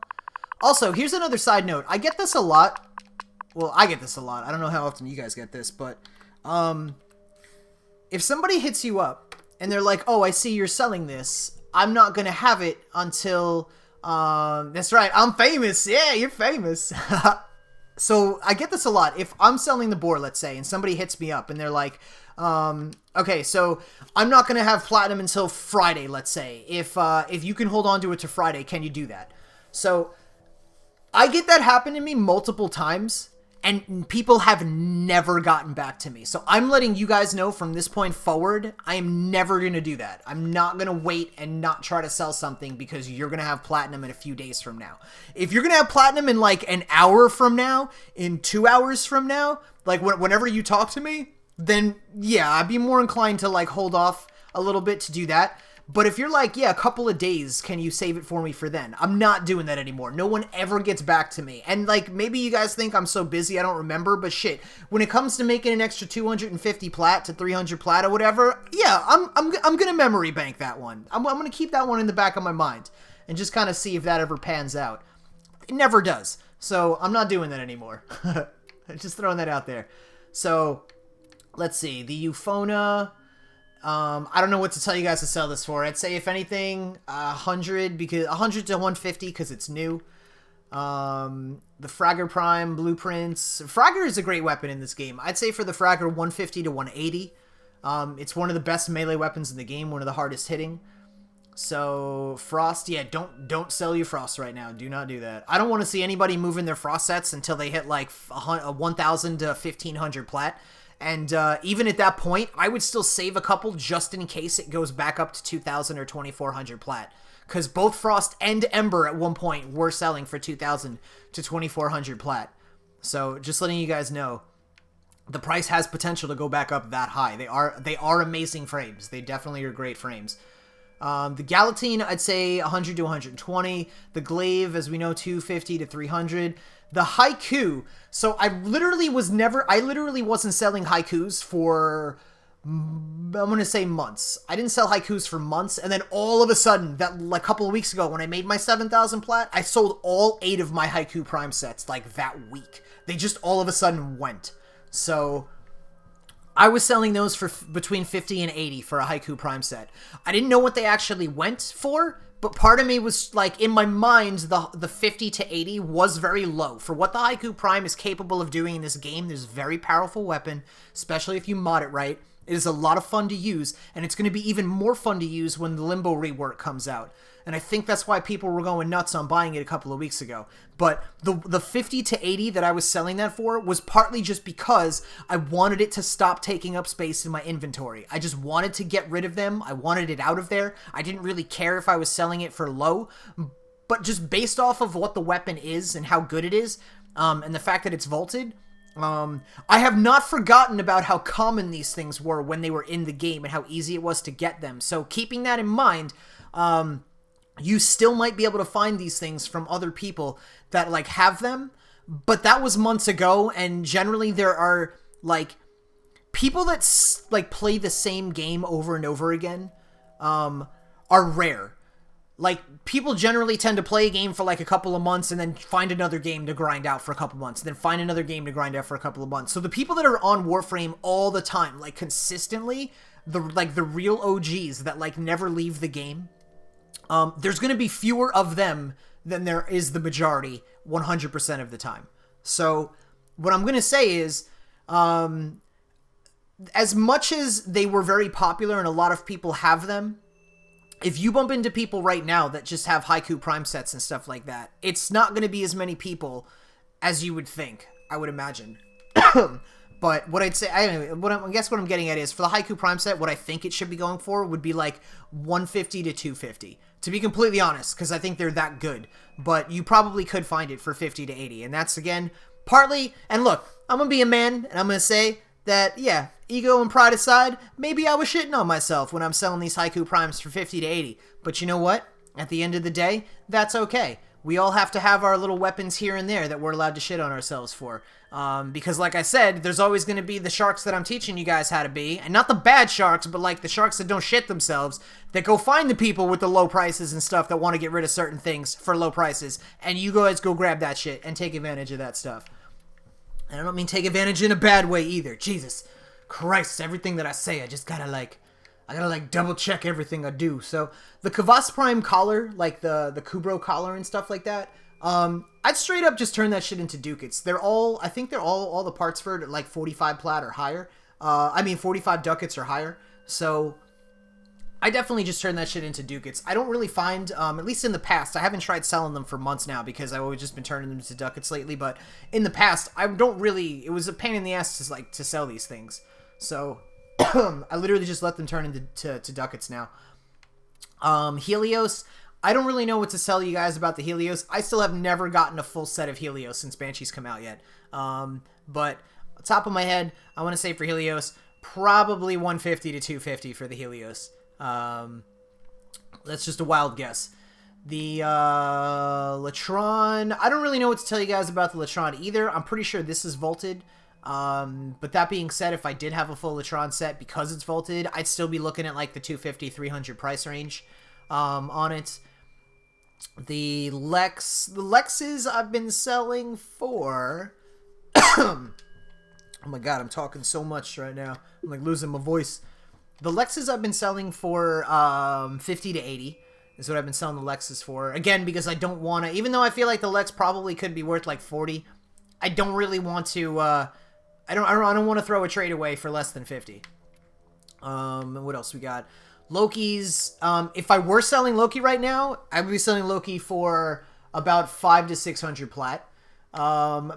Also, here's another side note. I get this a lot. Well, I get this a lot. I don't know how often you guys get this, but if somebody hits you up, and they're like, oh, I see you're selling this, I'm not going to have it until... that's right, I'm famous. Yeah, you're famous. So I get this a lot. If I'm selling the boar, let's say, and somebody hits me up and they're like, okay, so I'm not gonna have platinum until Friday, let's say. If you can hold on to it to Friday, can you do that? So I get that happen to me multiple times, and people have never gotten back to me. So I'm letting you guys know from this point forward, I am never going to do that. I'm not going to wait and not try to sell something because you're going to have platinum in a few days from now. If you're going to have platinum in like an hour from now, in 2 hours from now, like whenever you talk to me, then yeah, I'd be more inclined to like hold off a little bit to do that. But if you're like, yeah, a couple of days, can you save it for me for then? I'm not doing that anymore. No one ever gets back to me. And like, maybe you guys think I'm so busy I don't remember, but shit, when it comes to making an extra 250 plat to 300 plat or whatever, yeah, I'm gonna memory bank that one. I'm gonna keep that one in the back of my mind and just kind of see if that ever pans out. It never does. So I'm not doing that anymore. Just throwing that out there. So let's see, the Euphona. I don't know what to tell you guys to sell this for. I'd say if anything, 100 to 150 because it's new. The Fragger Prime blueprints. Fragger is a great weapon in this game. I'd say for the Fragger 150 to 180. It's one of the best melee weapons in the game, one of the hardest hitting. So Frost, yeah, don't sell your Frost right now. Do not do that. I don't want to see anybody moving their Frost sets until they hit like 1,000 to 1,500 plat. And even at that point, I would still save a couple just in case it goes back up to 2,000 or 2,400 plat. Because both Frost and Ember at one point were selling for 2,000 to 2,400 plat. So just letting you guys know, the price has potential to go back up that high. They are amazing frames. They definitely are great frames. The Galatine, I'd say 100 to 120. The Glaive, as we know, 250 to 300. The Haiku, so I literally wasn't selling Haikus for, I'm going to say months. I didn't sell Haikus for months, and then all of a sudden, that like a couple of weeks ago when I made my 7,000 plat, I sold all 8 of my Haiku Prime sets like that week. They just all of a sudden went. So I was selling those for between 50 and 80 for a Haiku Prime set. I didn't know what they actually went for, but part of me was like, in my mind, the 50 to 80 was very low. For what the Haiku Prime is capable of doing in this game, there's a very powerful weapon, especially if you mod it right. It is a lot of fun to use, and it's going to be even more fun to use when the Limbo rework comes out. And I think that's why people were going nuts on buying it a couple of weeks ago. But the 50 to 80 that I was selling that for was partly just because I wanted it to stop taking up space in my inventory. I just wanted to get rid of them. I wanted it out of there. I didn't really care if I was selling it for low. But just based off of what the weapon is and how good it is, and the fact that it's vaulted, I have not forgotten about how common these things were when they were in the game and how easy it was to get them. So keeping that in mind, you still might be able to find these things from other people that like have them, but that was months ago, and generally there are, like, people that, like, play the same game over and over again, are rare. Like, people generally tend to play a game for, like, a couple of months and then find another game to grind out for a couple months, and then find another game to grind out for a couple of months. So the people that are on Warframe all the time, like, consistently, the real OGs that, like, never leave the game, there's going to be fewer of them than there is the majority 100% of the time. So what I'm going to say is, as much as they were very popular and a lot of people have them, if you bump into people right now that just have Haiku Prime sets and stuff like that, it's not going to be as many people as you would think, I would imagine. But what I'd say, I guess what I'm getting at is, for the Haiku Prime set, what I think it should be going for would be like 150 to 250. To be completely honest, because I think they're that good. But you probably could find it for 50 to 80. And that's, again, partly, and look, I'm going to be a man, and I'm going to say that, yeah, ego and pride aside, maybe I was shitting on myself when I'm selling these Haiku Primes for 50 to 80. But you know what? At the end of the day, that's okay. We all have to have our little weapons here and there that we're allowed to shit on ourselves for. Because like I said, there's always going to be the sharks that I'm teaching you guys how to be. And not the bad sharks, but like the sharks that don't shit themselves, that go find the people with the low prices and stuff that want to get rid of certain things for low prices. And you guys go grab that shit and take advantage of that stuff. And I don't mean take advantage in a bad way either. Jesus Christ, everything that I say, I just gotta double check everything I do. So the Kavas Prime collar, like the Kubro collar and stuff like that, I'd straight up just turn that shit into ducats. I think they're all the parts for it, like 45 plat or higher. 45 ducats or higher. So I definitely just turn that shit into ducats. I don't really find, at least in the past, I haven't tried selling them for months now because I've always just been turning them into ducats lately, but in the past, it was a pain in the ass to sell these things. So I literally just let them turn into ducats now. Helios, I don't really know what to tell you guys about the Helios. I still have never gotten a full set of Helios since Banshee's come out yet. But top of my head, I want to say for Helios, probably 150 to 250 for the Helios. That's just a wild guess. The Latron, I don't really know what to tell you guys about the Latron either. I'm pretty sure this is vaulted. But that being said, if I did have a full Latron set, because it's vaulted, I'd still be looking at like the 250, 300 price range on it. The Lexes I've been selling for... Oh my god, I'm talking so much right now. I'm like losing my voice. The Lexes I've been selling for 50 to 80 is what I've been selling the Lexes for. Again, because I don't want to... Even though I feel like the Lex probably could be worth like 40, I don't really want to... I don't want to throw a trade away for less than 50. And what else we got? Loki's... if I were selling Loki right now, I would be selling Loki for about 500 to 600 plat.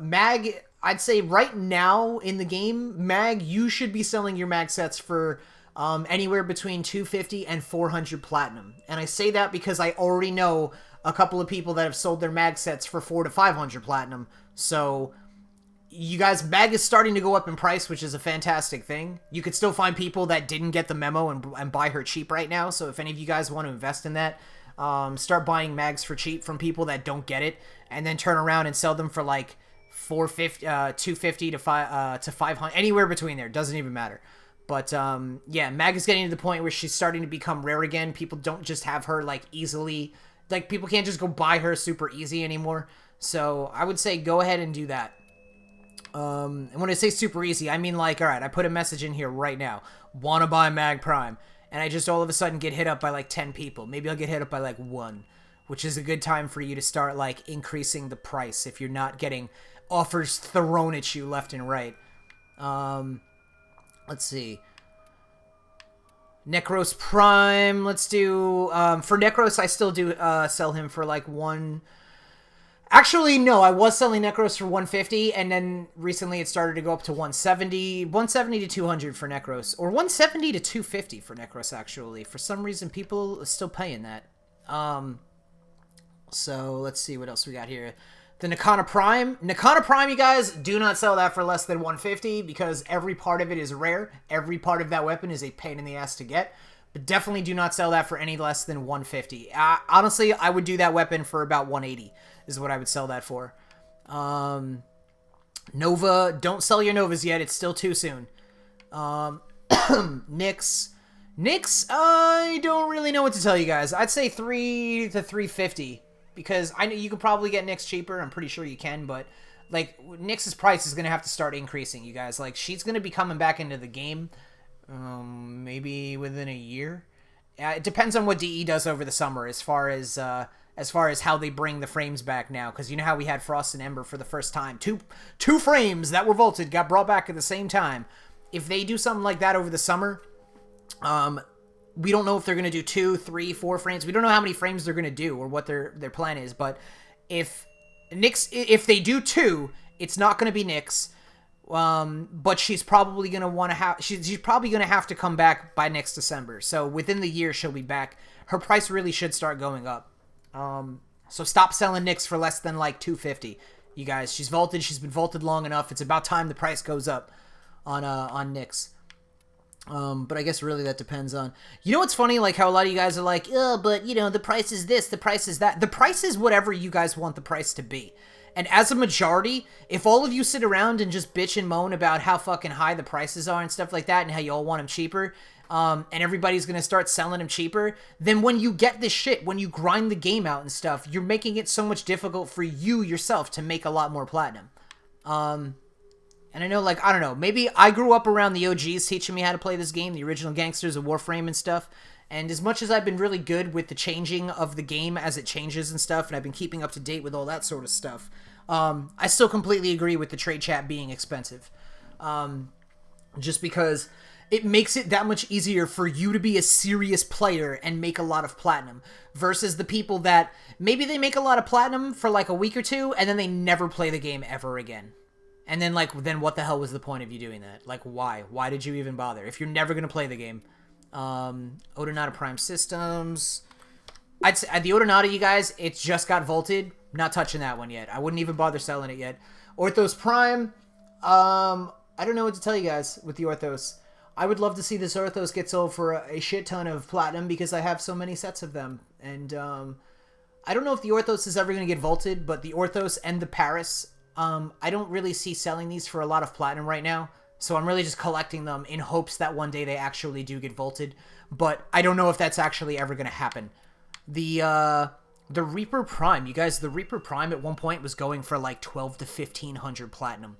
Mag... I'd say right now in the game, Mag, you should be selling your Mag sets for anywhere between 250 and 400 platinum. And I say that because I already know a couple of people that have sold their Mag sets for 400 to 500 platinum. So, you guys, Mag is starting to go up in price, which is a fantastic thing. You could still find people that didn't get the memo and buy her cheap right now. So if any of you guys want to invest in that, start buying Mags for cheap from people that don't get it, and then turn around and sell them for like 250 to 500, anywhere between there, doesn't even matter. But yeah, Mag is getting to the point where she's starting to become rare again. People don't just have her like easily, like people can't just go buy her super easy anymore. So I would say go ahead and do that. And when I say super easy, I mean like, all right, I put a message in here right now, wanna buy Mag Prime, and I just all of a sudden get hit up by like 10 people. Maybe I'll get hit up by like 1, which is a good time for you to start like increasing the price if you're not getting offers thrown at you left and right. Let's see. Necros Prime, let's do, for Necros, I still do, sell him for like 1... Actually, no, I was selling Necros for 150, and then recently it started to go up to 170 to 200 for Necros, or 170 to 250 for Necros, actually. For some reason, people are still paying that. So, let's see what else we got here. The Nakana Prime. Nakana Prime, you guys, do not sell that for less than 150 because every part of it is rare. Every part of that weapon is a pain in the ass to get. But definitely do not sell that for any less than 150. Honestly, I would do that weapon for about 180 is what I would sell that for. Nova, don't sell your Novas yet. It's still too soon. Nyx, I don't really know what to tell you guys. I'd say 3 to 350 because I know you could probably get Nyx cheaper. I'm pretty sure you can, but like Nyx's price is gonna have to start increasing, you guys. Like she's gonna be coming back into the game, maybe within a year. It depends on what DE does over the summer as far as how they bring the frames back now, because you know how we had Frost and Ember for the first time. Two frames that were vaulted got brought back at the same time. If they do something like that over the summer, we don't know if they're going to do 2, 3, 4 frames. We don't know how many frames they're going to do or what their plan is. But if they do 2, it's not going to be Nyx. But she's probably going to want to have... She's probably going to have to come back by next December. So within the year, she'll be back. Her price really should start going up. So stop selling Nyx for less than like 250, you guys. She's vaulted. She's been vaulted long enough. It's about time the price goes up on Nyx. But I guess really that depends on... You know what's funny? Like how a lot of you guys are like, oh, but you know, the price is this, the price is that. The price is whatever you guys want the price to be. And as a majority, if all of you sit around and just bitch and moan about how fucking high the prices are and stuff like that and how you all want them cheaper, and everybody's going to start selling them cheaper, then when you get this shit, when you grind the game out and stuff, you're making it so much difficult for you yourself to make a lot more platinum. And I know, like, I don't know, maybe I grew up around the OGs teaching me how to play this game, the original gangsters of Warframe and stuff, and as much as I've been really good with the changing of the game as it changes and stuff, and I've been keeping up to date with all that sort of stuff, I still completely agree with the trade chat being expensive. Just because it makes it that much easier for you to be a serious player and make a lot of platinum versus the people that maybe they make a lot of platinum for like a week or two and then they never play the game ever again. And then then what the hell was the point of you doing that? Like, why? Why did you even bother if you're never going to play the game? Odonata Prime Systems. I'd say the Odonata, you guys, it just got vaulted. Not touching that one yet. I wouldn't even bother selling it yet. Orthos Prime. I don't know what to tell you guys with the Orthos. I would love to see this Orthos get sold for a shit ton of platinum because I have so many sets of them. And I don't know if the Orthos is ever going to get vaulted, but the Orthos and the Paris, I don't really see selling these for a lot of platinum right now. So I'm really just collecting them in hopes that one day they actually do get vaulted. But I don't know if that's actually ever going to happen. The Reaper Prime, you guys, the Reaper Prime at one point was going for like 12 to 1500 platinum.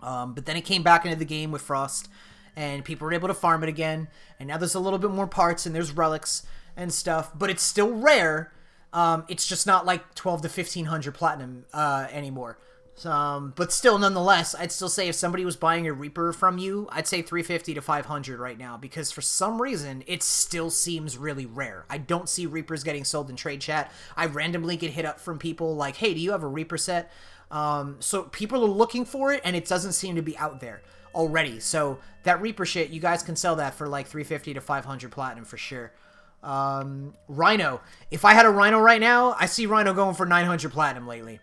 But then it came back into the game with Frost, and people were able to farm it again. And now there's a little bit more parts, and there's relics and stuff, but it's still rare. It's just not like 12 to 1500 platinum anymore. But still, nonetheless, I'd still say if somebody was buying a Reaper from you, I'd say 350 to 500 right now, because for some reason, it still seems really rare. I don't see Reapers getting sold in trade chat. I randomly get hit up from people like, hey, do you have a Reaper set? So people are looking for it, and it doesn't seem to be out there already. So that Reaper shit, you guys can sell that for like 350 to 500 platinum for sure. Rhino. If I had a Rhino right now, I see Rhino going for 900 platinum lately.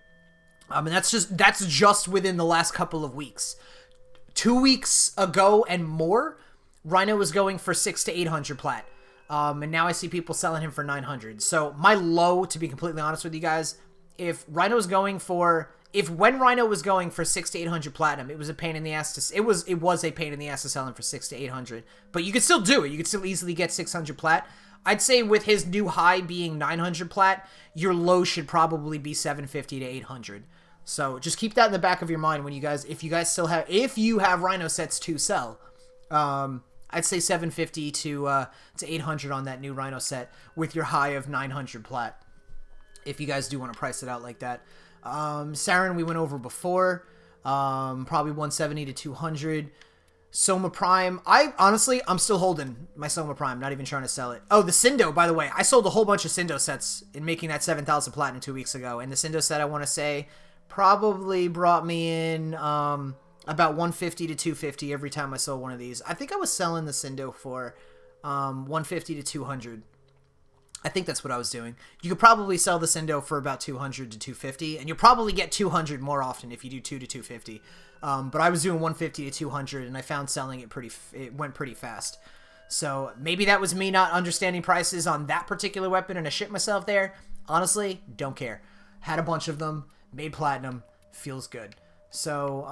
And that's just within the last couple of weeks. 2 weeks ago and more, Rhino was going for 600 to 800 plat. And now I see people selling him for 900. So my low, to be completely honest with you guys, when Rhino was going for 600 to 800 platinum, it was a pain in the ass to it was a pain in the ass to sell him for 600 to 800. But you could still do it. You could still easily get 600 plat. I'd say with his new high being 900 plat, your low should probably be 750 to 800. So just keep that in the back of your mind when if you have Rhino sets to sell. I'd say 750 to 800 on that new Rhino set with your high of 900 plat. If you guys do want to price it out like that. Saren we went over before. Probably 170 to 200. Soma Prime. I'm still holding my Soma Prime. Not even trying to sell it. Oh, the Cindo, by the way. I sold a whole bunch of Cindo sets in making that 7,000 platinum 2 weeks ago. And the Cindo set, I want to say, probably brought me in about 150 to 250 every time I sold one of these. I think I was selling the Cindo for 150 to 200. I think that's what I was doing. You could probably sell the Cindo for about 200 to 250, and you'll probably get 200 more often if you do 2 to 250. But I was doing 150 to 200, and I found selling it went pretty fast. So maybe that was me not understanding prices on that particular weapon, and I shit myself there. Honestly, don't care. Had a bunch of them, made platinum, feels good. So,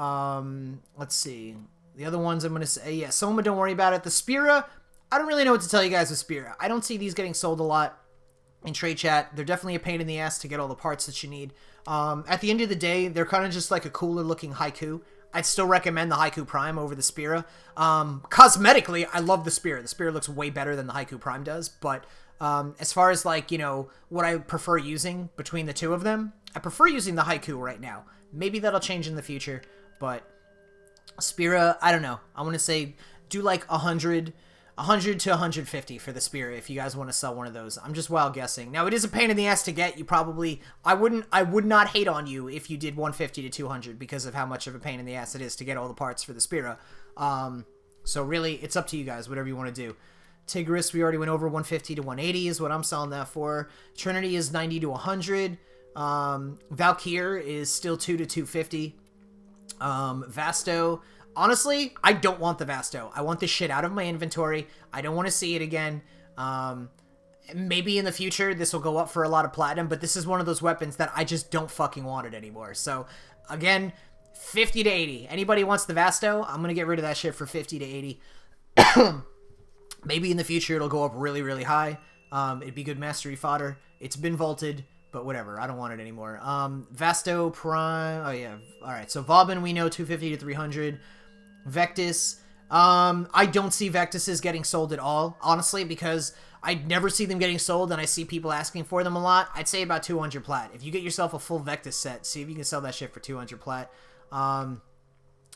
let's see. The other ones I'm going to say, yeah, Soma, don't worry about it. The Spira, I don't really know what to tell you guys with Spira. I don't see these getting sold a lot in trade chat. They're definitely a pain in the ass to get all the parts that you need. At the end of the day, they're kind of just like a cooler looking Haiku. I'd still recommend the Haiku Prime over the Spira. Cosmetically, I love the Spira. The Spira looks way better than the Haiku Prime does, but as far as like, you know, what I prefer using between the two of them, I prefer using the Haiku right now. Maybe that'll change in the future, but Spira, I don't know. I want to say do like 100 to 150 for the Spira if you guys want to sell one of those. I'm just wild guessing. Now, it is a pain in the ass to get. You probably, I would not hate on you if you did 150 to 200 because of how much of a pain in the ass it is to get all the parts for the Spira. So really, it's up to you guys, whatever you want to do. Tigris, we already went over 150 to 180 is what I'm selling that for. Trinity is 90 to 100. Valkyr is still 2 to 250. Vasto, honestly, I don't want the Vasto. I want this shit out of my inventory. I don't want to see it again. Maybe in the future this will go up for a lot of platinum, but this is one of those weapons that I just don't fucking want it anymore. So, again, 50 to 80. Anybody wants the Vasto? I'm going to get rid of that shit for 50 to 80. Maybe in the future it'll go up really, really high. It'd be good mastery fodder. It's been vaulted, but whatever. I don't want it anymore. Vasto Prime. Oh, yeah. All right. So, Vauban, we know 250 to 300. Vectis. I don't see Vectises getting sold at all, honestly, because I never see them getting sold, and I see people asking for them a lot. I'd say about 200 plat. If you get yourself a full Vectis set, see if you can sell that shit for 200 plat.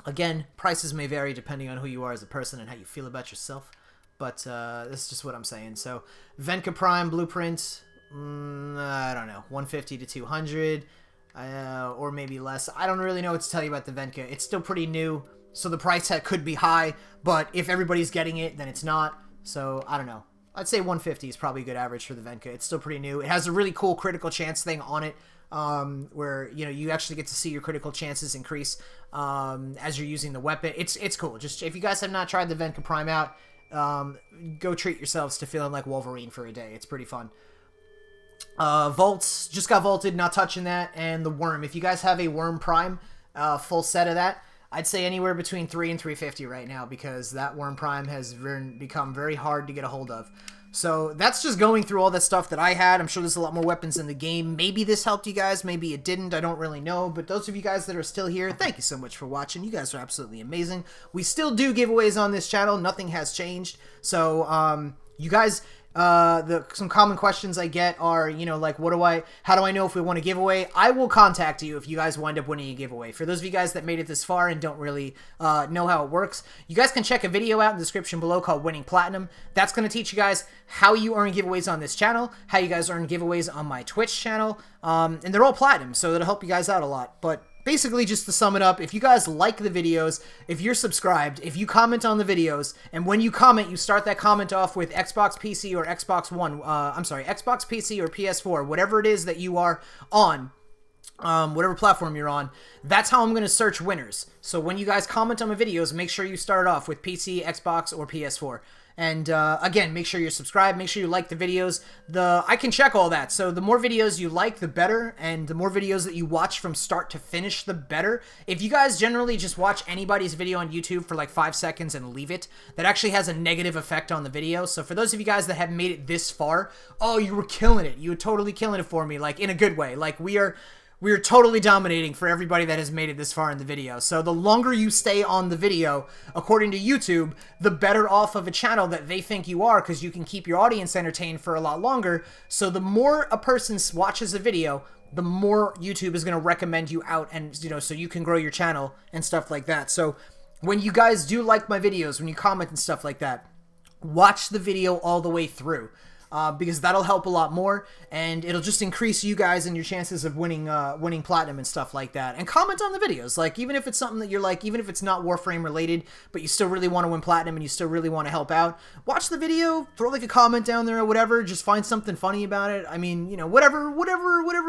Again, prices may vary depending on who you are as a person and how you feel about yourself, but this is just what I'm saying. So, Venka Prime Blueprint, I don't know, 150 to 200, or maybe less. I don't really know what to tell you about the Venka. It's still pretty new, so the price tag could be high, but if everybody's getting it, then it's not. So, I don't know. I'd say 150 is probably a good average for the Venka. It's still pretty new. It has a really cool critical chance thing on it, where, you know, you actually get to see your critical chances increase as you're using the weapon. It's cool. Just if you guys have not tried the Venka Prime out, go treat yourselves to feeling like Wolverine for a day. It's pretty fun. Vaults, just got vaulted, not touching that. And the Worm. If you guys have a Worm Prime, full set of that, I'd say anywhere between 3 and 350 right now, because that Worm Prime has become very hard to get a hold of. So that's just going through all that stuff that I had. I'm sure there's a lot more weapons in the game. Maybe this helped you guys. Maybe it didn't. I don't really know. But those of you guys that are still here, thank you so much for watching. You guys are absolutely amazing. We still do giveaways on this channel. Nothing has changed. So, you guys... some common questions I get are, you know, like, how do I know if we want a giveaway? I will contact you if you guys wind up winning a giveaway. For those of you guys that made it this far and don't really know how it works, you guys can check a video out in the description below called Winning Platinum. That's going to teach you guys how you earn giveaways on this channel, how you guys earn giveaways on my Twitch channel, and they're all platinum, so it'll help you guys out a lot. But basically, just to sum it up, if you guys like the videos, if you're subscribed, if you comment on the videos, and when you comment, you start that comment off with Xbox PC or Xbox One, Xbox PC or PS4, whatever it is that you are on, whatever platform you're on, that's how I'm going to search winners. So when you guys comment on my videos, make sure you start off with PC, Xbox, or PS4. And, again, make sure you're subscribed, make sure you like the videos. I can check all that, so the more videos you like, the better, and the more videos that you watch from start to finish, the better. If you guys generally just watch anybody's video on YouTube for like 5 seconds and leave it, that actually has a negative effect on the video. So for those of you guys that have made it this far, oh, you were killing it. You were totally killing it for me, like, in a good way. Like, we are totally dominating for everybody that has made it this far in the video. So the longer you stay on the video, according to YouTube, the better off of a channel that they think you are, because you can keep your audience entertained for a lot longer. So the more a person watches a video, the more YouTube is going to recommend you out, and, you know, so you can grow your channel and stuff like that. So when you guys do like my videos, when you comment and stuff like that, watch the video all the way through. Because that'll help a lot more, and it'll just increase you guys and your chances of winning platinum and stuff like that. And comment on the videos, like, even if it's something that you're like, even if it's not Warframe related, but you still really want to win platinum and you still really want to help out, watch the video, throw like a comment down there or whatever, just find something funny about it. I mean, you know, whatever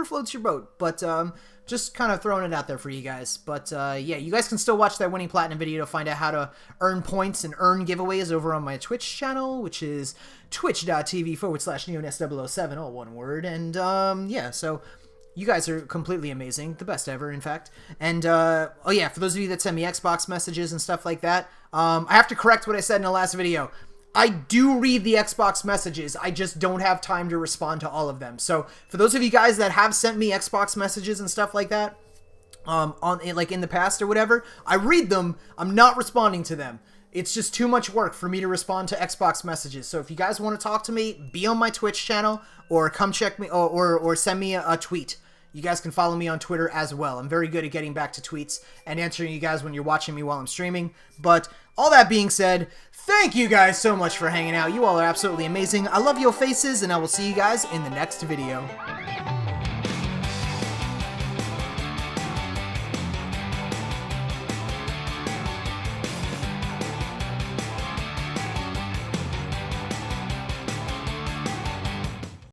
floats your boat, but just kind of throwing it out there for you guys. But yeah, you guys can still watch that winning platinum video to find out how to earn points and earn giveaways over on my Twitch channel, which is twitch.tv/neoness007, all one word. And yeah, so You guys are completely amazing. The best ever, in fact. And, oh yeah, for those of you that send me Xbox messages and stuff like that, I have to correct what I said in the last video. I do read the Xbox messages. I just don't have time to respond to all of them. So, for those of you guys that have sent me Xbox messages and stuff like that, like in the past or whatever, I read them. I'm not responding to them. It's just too much work for me to respond to Xbox messages. So if you guys want to talk to me, be on my Twitch channel or come check me or send me a tweet. You guys can follow me on Twitter as well. I'm very good at getting back to tweets and answering you guys when you're watching me while I'm streaming. But all that being said, thank you guys so much for hanging out. You all are absolutely amazing. I love your faces, and I will see you guys in the next video.